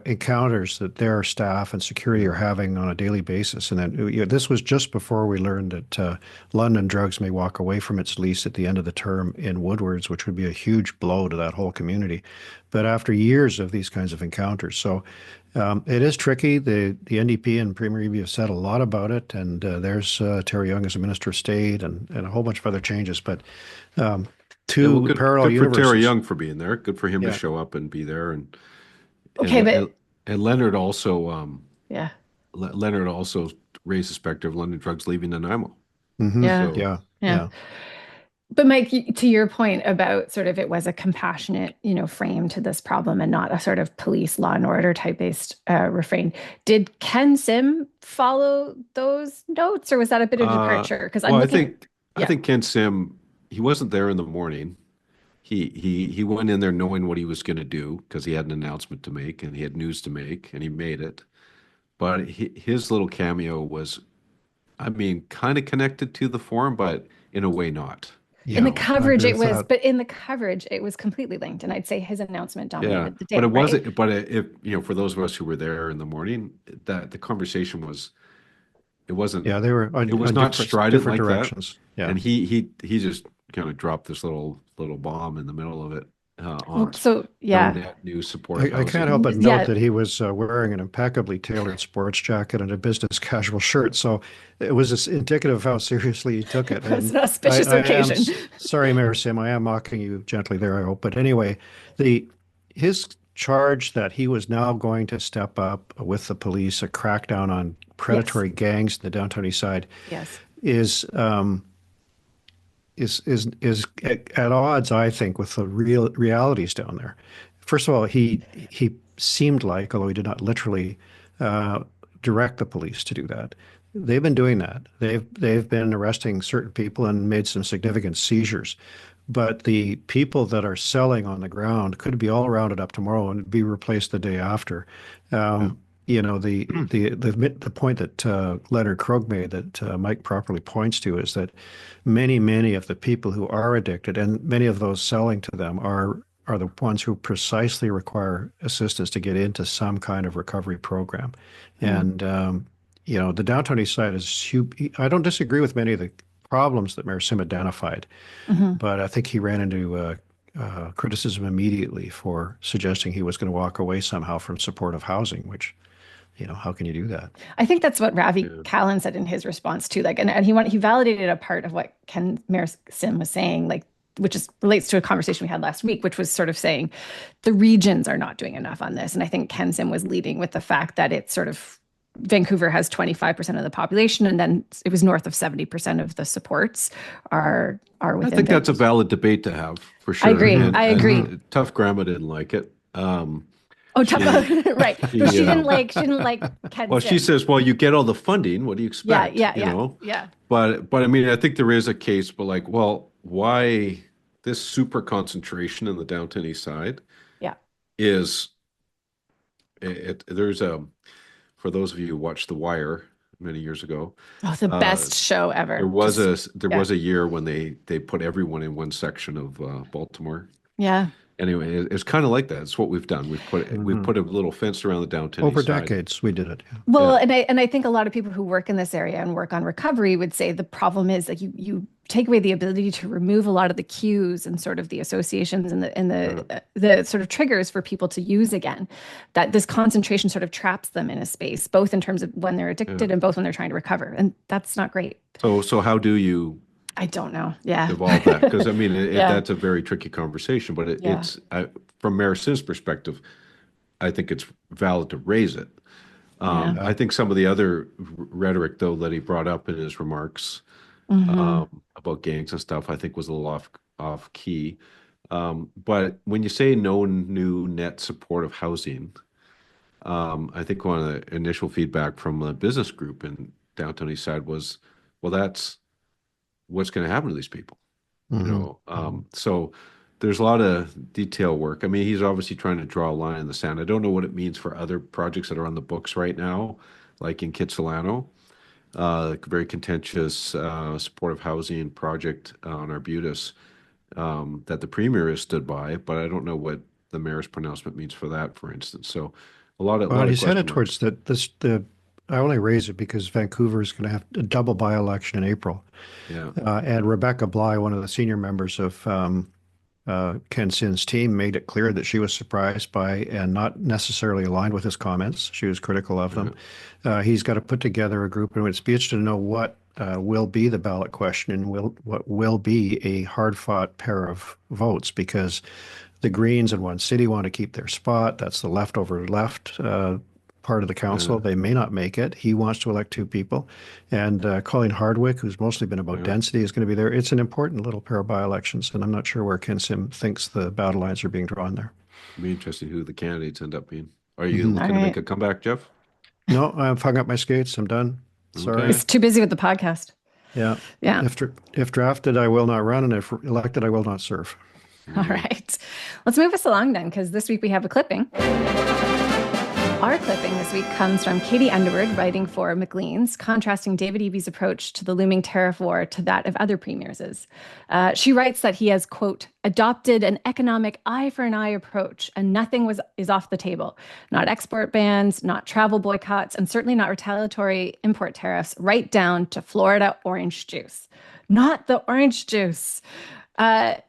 encounters that their staff and security are having on a daily basis. And then this was just before we learned that London Drugs may walk away from its lease at the end of the term in Woodwards, which would be a huge blow to that whole community. But after years of these kinds of encounters, so it is tricky. The NDP and Premier Eby have said a lot about it, and there's Terry Young as a Minister of State and a whole bunch of other changes. But two parallel good universes. For Terry Young for being there. Good for him to show up and be there. And Leonard also Leonard also raised the specter of London Drugs leaving Nanaimo. Yeah. But Mike, to your point about sort of it was a compassionate, frame to this problem and not a sort of police law and order type based refrain. Did Ken Sim follow those notes, or was that a bit of departure? Because I think Ken Sim, he wasn't there in the morning. He went in there knowing what he was going to do because he had an announcement to make and he had news to make, and he made it. But his little cameo was, I mean, kind of connected to the forum, but in a way not. In the coverage it was completely linked, and I'd say his announcement dominated the day. But it wasn't. But if for those of us who were there in the morning, that the conversation was It wasn't. Yeah, they were on, It was on not different, strident different like directions. that. Yeah. And he just kind of dropped this little bomb in the middle of it on So, no yeah. net new supportive I can't housing. help but note Yeah. that he was wearing an impeccably tailored sports jacket and a business casual shirt. So it was just indicative of how seriously he took it. It was And an auspicious I am occasion. sorry, Mayor Sim, I am mocking you gently there, I hope. But anyway, his charge that he was now going to step up with the police, a crackdown on predatory gangs in the downtown east side, Yes. is at odds, I think, with the realities down there. First of all, he seemed like, although he did not literally direct the police to do that, they've been doing that. They've been arresting certain people and made some significant seizures. But the people that are selling on the ground could be all rounded up tomorrow and be replaced the day after. You know, the point that Leonard Krog made that Mike properly points to is that many of the people who are addicted and many of those selling to them are the ones who precisely require assistance to get into some kind of recovery program. And you know, the downtown east side is huge. I don't disagree with many of the problems that Mayor Sim identified, but I think he ran into criticism immediately for suggesting he was going to walk away somehow from supportive housing, which, you know, how can you do that? I think that's what Ravi Callan said in his response to, like, and he validated a part of what Mayor Sim was saying, like, which relates to a conversation we had last week, which was sort of saying the regions are not doing enough on this. And I think Ken Sim was leading with the fact that it's sort of Vancouver has 25% of the population, and then it was north of 70% of the supports are within. I think that's a valid debate to have, for sure. I agree. And I agree. Tough Grandma didn't like it. Tough, right. But she didn't like Ken Well, Sim. she says, well, you get all the funding. What do you expect? Yeah. But I mean, I think there is a case, but like, well, why this super concentration in the downtown east side? Yeah. Is there's for those of you who watched The Wire many years ago. Oh, the best show ever. There was a year when they put everyone in one section of Baltimore. Yeah. Anyway, it's kind of like that. It's what we've done. We've put a little fence around the downtown Over east side. decades, we did it. Yeah. Well, and I think a lot of people who work in this area and work on recovery would say the problem is that you take away the ability to remove a lot of the cues and sort of the associations and the sort of triggers for people to use again. That this concentration sort of traps them in a space, both in terms of when they're addicted and both when they're trying to recover, and that's not great. So how do you? I don't know. Yeah. Evolve that, because I mean that's a very tricky conversation. But it's from Mayor Sim's perspective, I think it's valid to raise it. I think some of the other rhetoric, though, that he brought up in his remarks about gangs and stuff, I think was a little off key. But when you say no new net supportive housing, I think one of the initial feedback from the business group in downtown east side was, well, that's what's going to happen to these people, you know? So there's a lot of detail work. I mean, he's obviously trying to draw a line in the sand. I don't know what it means for other projects that are on the books right now, like in Kitsilano, very contentious supportive housing project on Arbutus that the premier has stood by, but I don't know what the mayor's pronouncement means for that, for instance. So a lot of He's headed question marks. towards I only raise it because Vancouver is going to have a double by-election in April. Yeah. And Rebecca Bly, one of the senior members of Ken Sim's team, made it clear that she was surprised by and not necessarily aligned with his comments. She was critical of them. He's got to put together a group, and it's be interesting to know what will be the ballot question and what will be a hard-fought pair of votes, because the Greens in one city want to keep their spot. That's the leftover left part of the council. They may not make it. He wants to elect two people. And Colleen Hardwick, who's mostly been about density, is going to be there. It's an important little pair of by-elections, and I'm not sure where Ken Sim thinks the battle lines are being drawn there. It'll be interesting who the candidates end up being. Are you looking to make a comeback, Geoff? No, I've hung up my skates. I'm done. Sorry. He's too busy with the podcast. Yeah. Yeah. If drafted, I will not run, and if elected, I will not serve. All right. Let's move us along then, because this week we have a clipping. Our clipping this week comes from Katie Underwood, writing for Maclean's, contrasting David Eby's approach to the looming tariff war to that of other premiers'. She writes that he has, quote, adopted an economic eye for an eye approach, and nothing is off the table. Not export bans, not travel boycotts, and certainly not retaliatory import tariffs, right down to Florida orange juice. Not the orange juice.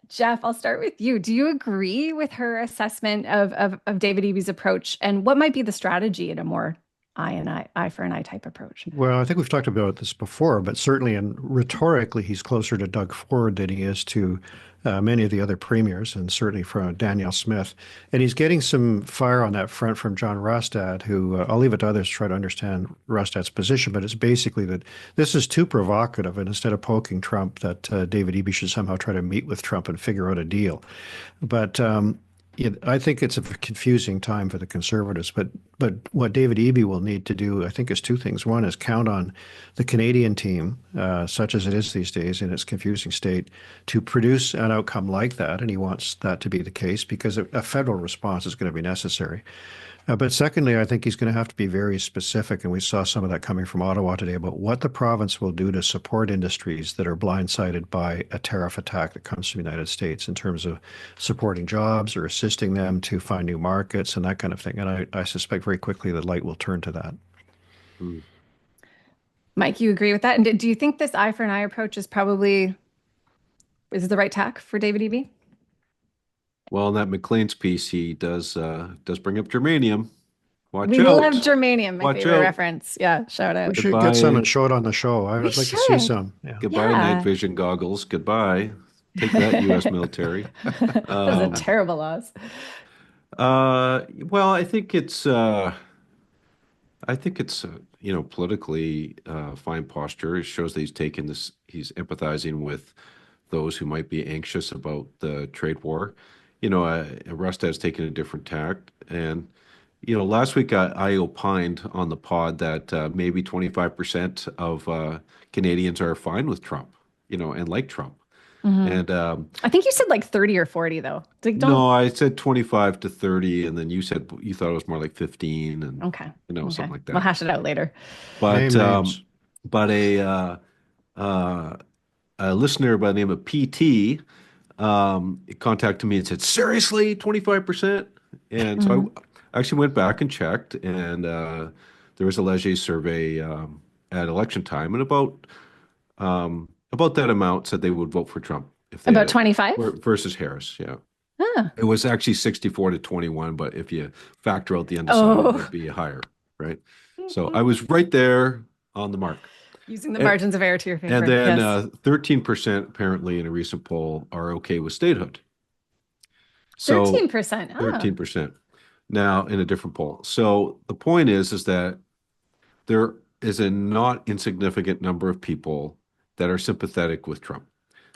Geoff, I'll start with you. Do you agree with her assessment of David Eby's approach, and what might be the strategy in a more eye for an eye type approach? Well, I think we've talked about this before, but certainly and rhetorically, he's closer to Doug Ford than he is to many of the other premiers, and certainly from Danielle Smith. And he's getting some fire on that front from John Rustad, who I'll leave it to others to try to understand Rustad's position, but it's basically that this is too provocative, and instead of poking Trump, that David Eby should somehow try to meet with Trump and figure out a deal. But I think it's a confusing time for the Conservatives, but what David Eby will need to do, I think, is two things. One is count on the Canadian team, such as it is these days in its confusing state, to produce an outcome like that, and he wants that to be the case because a federal response is going to be necessary. But secondly, I think he's going to have to be very specific, and we saw some of that coming from Ottawa today, about what the province will do to support industries that are blindsided by a tariff attack that comes from the United States in terms of supporting jobs or assisting them to find new markets and that kind of thing. And I suspect very quickly the light will turn to that. Mike, you agree with that? And do you think this eye for an eye approach is the right tack for David Eby? Well, in that Maclean's piece, he does bring up germanium. Watch we out. love germanium, my Watch favorite out. reference. Yeah, shout out. We should Goodbye. get some and show it on the show. I would like to see some. Yeah. Goodbye, Yeah. night vision goggles. Goodbye. Take that, U.S. military. Those are terrible laws. Well, I think it's politically fine posture. It shows that he's empathizing with those who might be anxious about the trade war. Rustad's taken a different tact. And, last week I opined on the pod that maybe 25% of Canadians are fine with Trump, and like Trump. And I think you said like 30 or 40, though. no, I said 25 to 30, and then you said you thought it was more like 15, and Okay. something like that. We'll hash it out later. But Names. but a listener by the name of PT contacted me and said, seriously, 25%? And so I actually went back and checked, and there was a Leger survey at election time, and about that amount said they would vote for Trump. If they About 25? versus Harris, yeah. Ah. It was actually 64 to 21, but if you factor out the undecided, it would be higher, right? So I was right there on the mark. Using the margins of error to your favor. And then Yes. 13% apparently in a recent poll are okay with statehood. So 13%. 13%. Now in a different poll. So the point is that there is a not insignificant number of people that are sympathetic with Trump.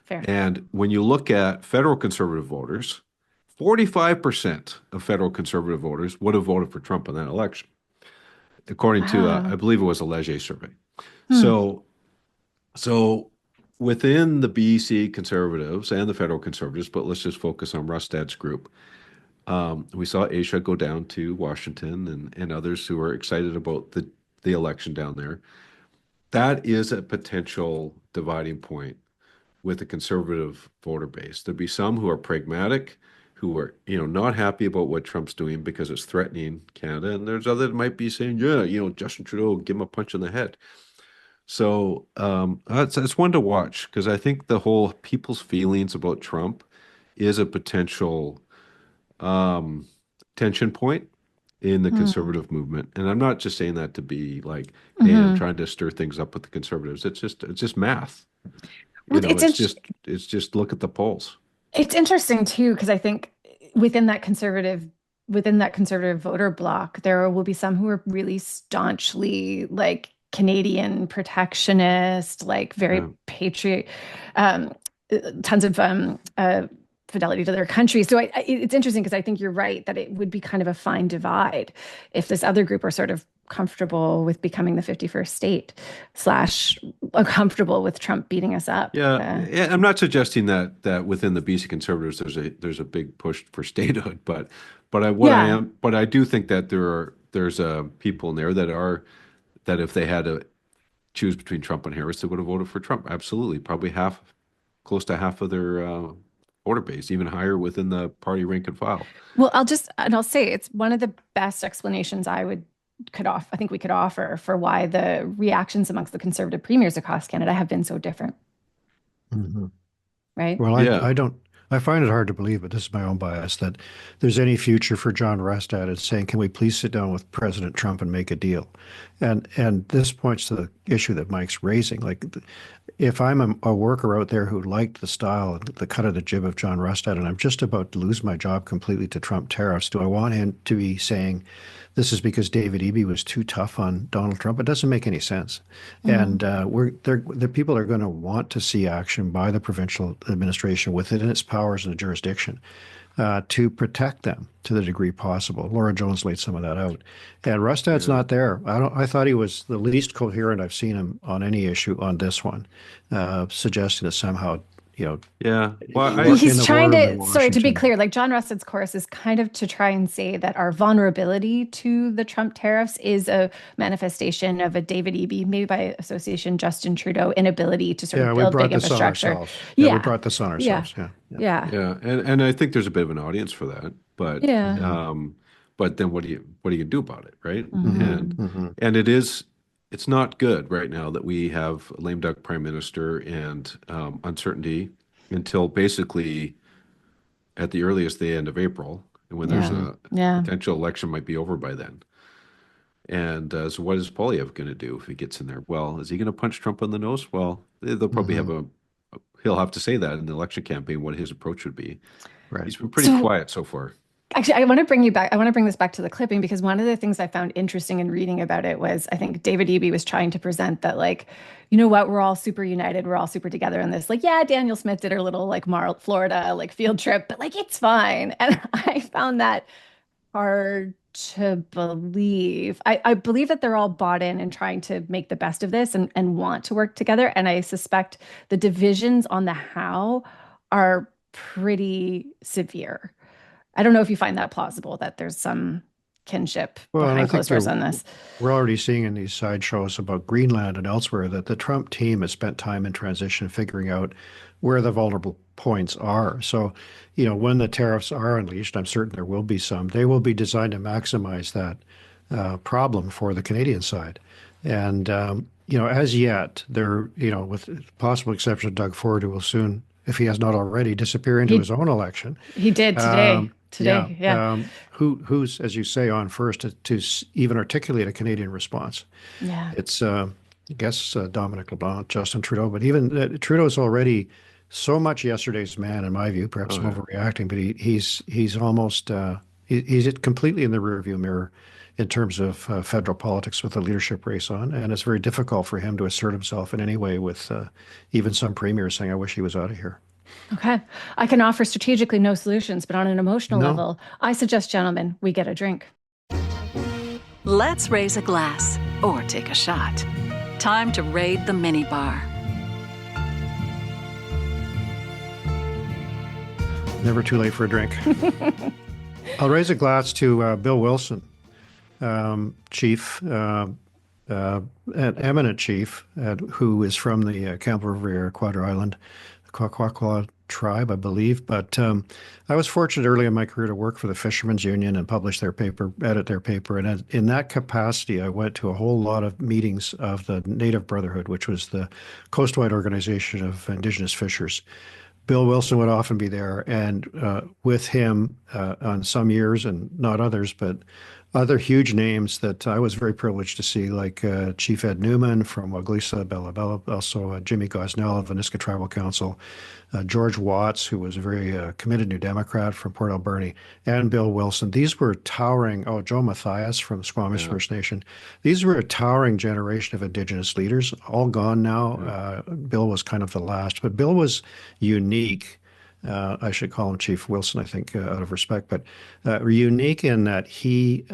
Fair. And when you look at federal conservative voters, 45% of federal conservative voters would have voted for Trump in that election, according to, I believe it was a Leger survey. So within the BC conservatives and the federal conservatives, but let's just focus on Rustad's group, we saw Asia go down to Washington and others who are excited about the election down there. That is a potential dividing point with the conservative voter base. There'll be some who are pragmatic, who are, not happy about what Trump's doing because it's threatening Canada. And there's others that might be saying, yeah, Justin Trudeau, give him a punch in the head. So that's one to watch, because I think the whole people's feelings about Trump is a potential tension point in the conservative movement. And I'm not just saying that to be like, hey, I'm trying to stir things up with the conservatives. It's just math. It's just look at the polls. It's interesting too, because I think within that conservative voter bloc, there will be some who are really staunchly like Canadian protectionist, like very patriot, tons of fidelity to their country. So it's interesting because I think you're right that it would be kind of a fine divide if this other group are sort of comfortable with becoming the 51st state / uncomfortable with Trump beating us up. Yeah, I'm not suggesting that within the BC Conservatives there's a big push for statehood, but I do think that there there's people in there that if they had to choose between Trump and Harris, they would have voted for Trump. Absolutely. Probably close to half of their voter base, even higher within the party rank and file. Well, I'll say it's one of the best explanations I think we could offer for why the reactions amongst the conservative premiers across Canada have been so different. Mm-hmm. Right? Well, Yeah. I find it hard to believe, but this is my own bias, that there's any future for John Restad in saying, can we please sit down with President Trump and make a deal? And this points to the issue that Mike's raising. Like, if I'm a worker out there who liked the style and the cut of the jib of John Restad, and I'm just about to lose my job completely to Trump tariffs, do I want him to be saying, this is because David Eby was too tough on Donald Trump? It doesn't make any sense. And the people are going to want to see action by the provincial administration within its powers and jurisdiction to protect them to the degree possible. Laura Jones laid some of that out. And Rustad's not there. I thought he was the least coherent I've seen him on any issue on this one, suggesting that somehow, Yeah. Well, he's trying to, sorry, to be Washington. clear, like John Rustad's course is kind of to try and say that our vulnerability to the Trump tariffs is a manifestation of a David Eby, maybe by association, Justin Trudeau, inability to sort of we build brought big this on infrastructure. ourselves. Yeah, we brought this on ourselves. Yeah. yeah, and I think there's a bit of an audience for that, but Yeah. but then what are you gonna do about it, right? Mm-hmm. And it's not good right now that we have a lame duck prime minister and uncertainty until basically at the earliest the end of April, and when there's a potential election might be over by then. And so what is Poilievre going to do if he gets in there? Well, is he going to punch Trump in the nose? Well, they'll probably he'll have to say that in the election campaign, what his approach would be. Right. He's been pretty quiet so far. Actually, I want to bring you back. I want to bring this back to the clipping because one of the things I found interesting in reading about it was I think David Eby was trying to present that, like, you know what, we're all super united, we're all super together in this. Like, yeah, Danielle Smith did her little like Florida like field trip, but like it's fine. And I found that hard to believe. I believe that they're all bought in and trying to make the best of this and want to work together. And I suspect the divisions on the how are pretty severe. I don't know if you find that plausible, that there's some kinship behind closed doors on this. We're already seeing in these sideshows about Greenland and elsewhere that the Trump team has spent time in transition figuring out where the vulnerable points are. So, when the tariffs are unleashed, I'm certain there will be some, they will be designed to maximize that problem for the Canadian side. And, as yet, they're, with possible exception of Doug Ford, who will soon, if he has not already, disappear into his own election. He did today. Who's, as you say, on first to even articulate a Canadian response? Yeah. It's, I guess, Dominic LeBlanc, Justin Trudeau, but even Trudeau's already so much yesterday's man, in my view. Perhaps I'm overreacting, but he's almost he's completely in the rearview mirror in terms of federal politics with the leadership race on, and it's very difficult for him to assert himself in any way with even some premiers saying, "I wish he was out of here." Okay. I can offer strategically no solutions, but on an emotional level, I suggest, gentlemen, we get a drink. Let's raise a glass or take a shot. Time to raid the minibar. Never too late for a drink. I'll raise a glass to Bill Wilson, chief, an eminent chief, who is from the Campbell River Quadra Island Kwakwa tribe, I believe. But I was fortunate early in my career to work for the Fishermen's Union and publish their paper, edit their paper. And in that capacity, I went to a whole lot of meetings of the Native Brotherhood, which was the coastwide organization of Indigenous fishers. Bill Wilson would often be there, and with him on some years and not others, but other huge names that I was very privileged to see, like Chief Ed Newman from Waglisa, Bella Bella, also Jimmy Gosnell of the Niska Tribal Council, George Watts, who was a very committed New Democrat from Port Alberni, and Bill Wilson. These were towering, Joe Mathias from Squamish First Nation. These were a towering generation of Indigenous leaders, all gone now. Bill was kind of the last, but Bill was unique. I should call him Chief Wilson, I think, out of respect, but unique in that he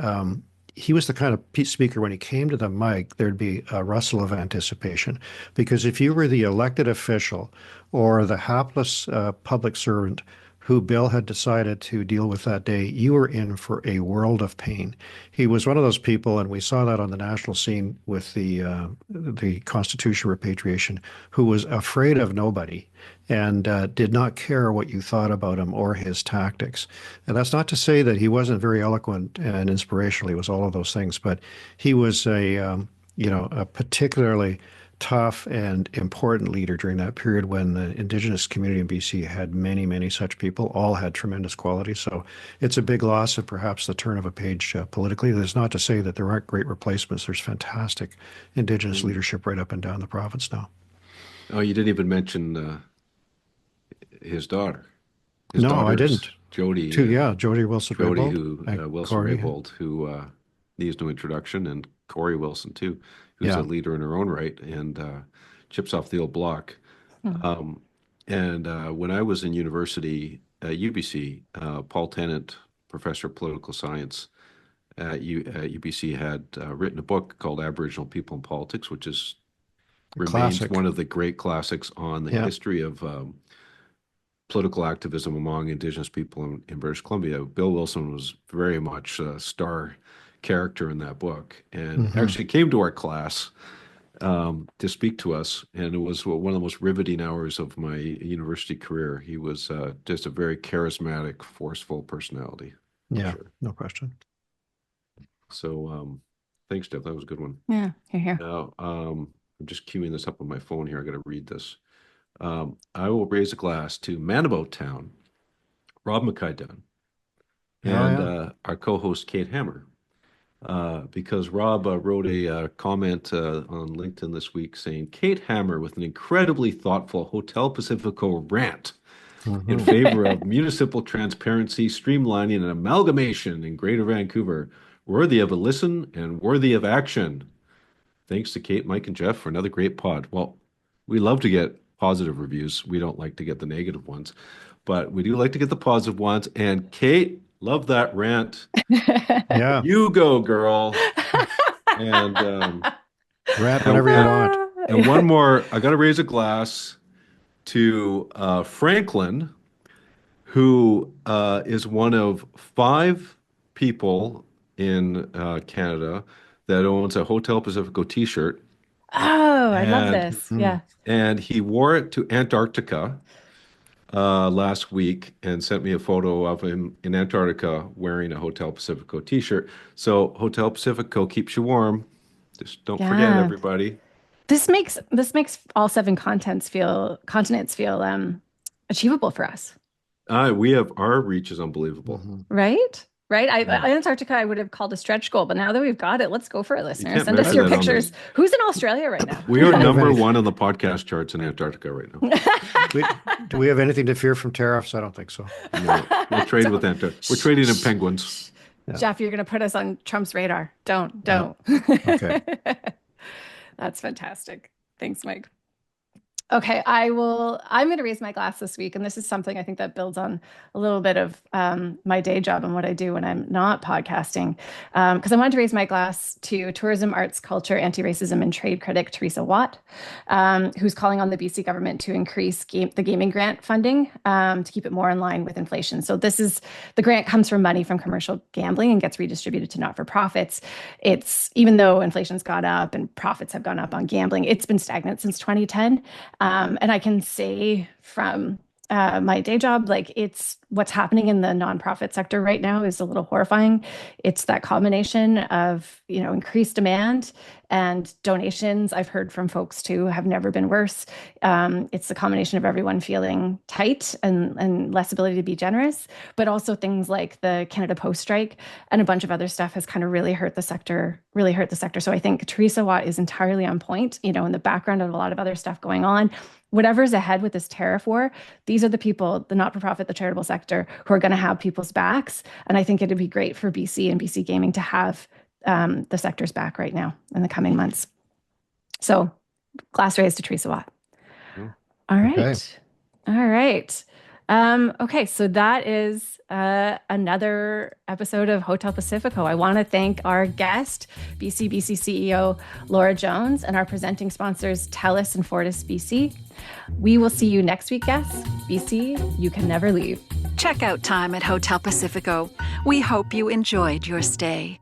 was the kind of speaker, when he came to the mic, there'd be a rustle of anticipation. Because if you were the elected official or the hapless public servant who Bill had decided to deal with that day, you were in for a world of pain. He was one of those people, and we saw that on the national scene with the Constitution repatriation, who was afraid of nobody and did not care what you thought about him or his tactics. And that's not to say that he wasn't very eloquent and inspirational. He was all of those things, but he was a particularly tough and important leader during that period when the Indigenous community in BC had many, many such people, all had tremendous qualities. So it's a big loss and perhaps the turn of a page politically. That's not to say that there aren't great replacements. There's fantastic Indigenous leadership right up and down the province now. Oh, you didn't even mention his daughter. No, I didn't. Jody. Jody Wilson-Raybould. Wilson-Raybould, who needs no introduction, and Corey Wilson too, who's a leader in her own right and chips off the old block. And when I was in university at UBC, Paul Tennant, professor of political science at UBC, had written a book called Aboriginal People in Politics, which remains one of the great classics on the history of political activism among Indigenous people in British Columbia. Bill Wilson was very much a star character in that book, and actually came to our class to speak to us, and it was one of the most riveting hours of my university career. He was just a very charismatic, forceful personality. Yeah, sure. No question. So thanks, Geoff. That was a good one. Yeah, here. Now, I'm just queuing this up on my phone here. I got to read this. I will raise a glass to Manabout Town, Rob McKaydon, and our co-host Kate Hammer. Because Rob wrote a comment on LinkedIn this week saying, Kate Hammer with an incredibly thoughtful Hotel Pacifico rant in favor of municipal transparency, streamlining, and amalgamation in Greater Vancouver, worthy of a listen and worthy of action. Thanks to Kate, Mike, and Geoff for another great pod. Well, we love to get positive reviews. We don't like to get the negative ones, but we do like to get the positive ones. And Kate, love that rant. Yeah. You go, girl. And rant whenever you want. And one more, I got to raise a glass to Franklin, who is one of 5 people in Canada that owns a Hotel Pacifico t-shirt. Oh, I love this. Yeah. And he wore it to Antarctica last week and sent me a photo of him in Antarctica wearing a Hotel Pacifico t-shirt. So Hotel Pacifico keeps you warm. Just don't forget, everybody. This makes all 7 continents feel achievable for us. We have, our reach is unbelievable. Right? Antarctica, I would have called a stretch goal, but now that we've got it, let's go for it, listeners. Send us your pictures. Who's in Australia right now? We are number 1 on the podcast charts in Antarctica right now. Do we have anything to fear from tariffs? I don't think so. No, we'll trade with Antarctica. We're trading in penguins. Yeah. Geoff, you're going to put us on Trump's radar. Don't. No. Okay. That's fantastic. Thanks, Mike. Okay, I'm going to raise my glass this week, and this is something I think that builds on a little bit of my day job and what I do when I'm not podcasting, because I wanted to raise my glass to tourism, arts, culture, anti-racism, and trade critic Teresa Watt, who's calling on the BC government to increase the gaming grant funding to keep it more in line with inflation. So the grant comes from money from commercial gambling and gets redistributed to not-for-profits. It's, even though inflation's gone up and profits have gone up on gambling, it's been stagnant since 2010. And I can say from my day job, like, it's what's happening in the nonprofit sector right now is a little horrifying. It's that combination of, increased demand and donations. I've heard from folks too have never been worse. It's the combination of everyone feeling tight and less ability to be generous, but also things like the Canada Post strike and a bunch of other stuff has kind of really hurt the sector. So I think Teresa Watt is entirely on point, in the background of a lot of other stuff going on. Whatever's ahead with this tariff war, these are the people, the not-for-profit, the charitable sector, who are going to have people's backs. And I think it'd be great for BC and BC Gaming to have the sector's back right now in the coming months. So glass raised to Teresa Watt. All right. Okay. All right. Okay, so that is another episode of Hotel Pacifico. I want to thank our guest, BC CEO Laura Jones, and our presenting sponsors, TELUS and Fortis BC. We will see you next week, guests. BC, you can never leave. Checkout time at Hotel Pacifico. We hope you enjoyed your stay.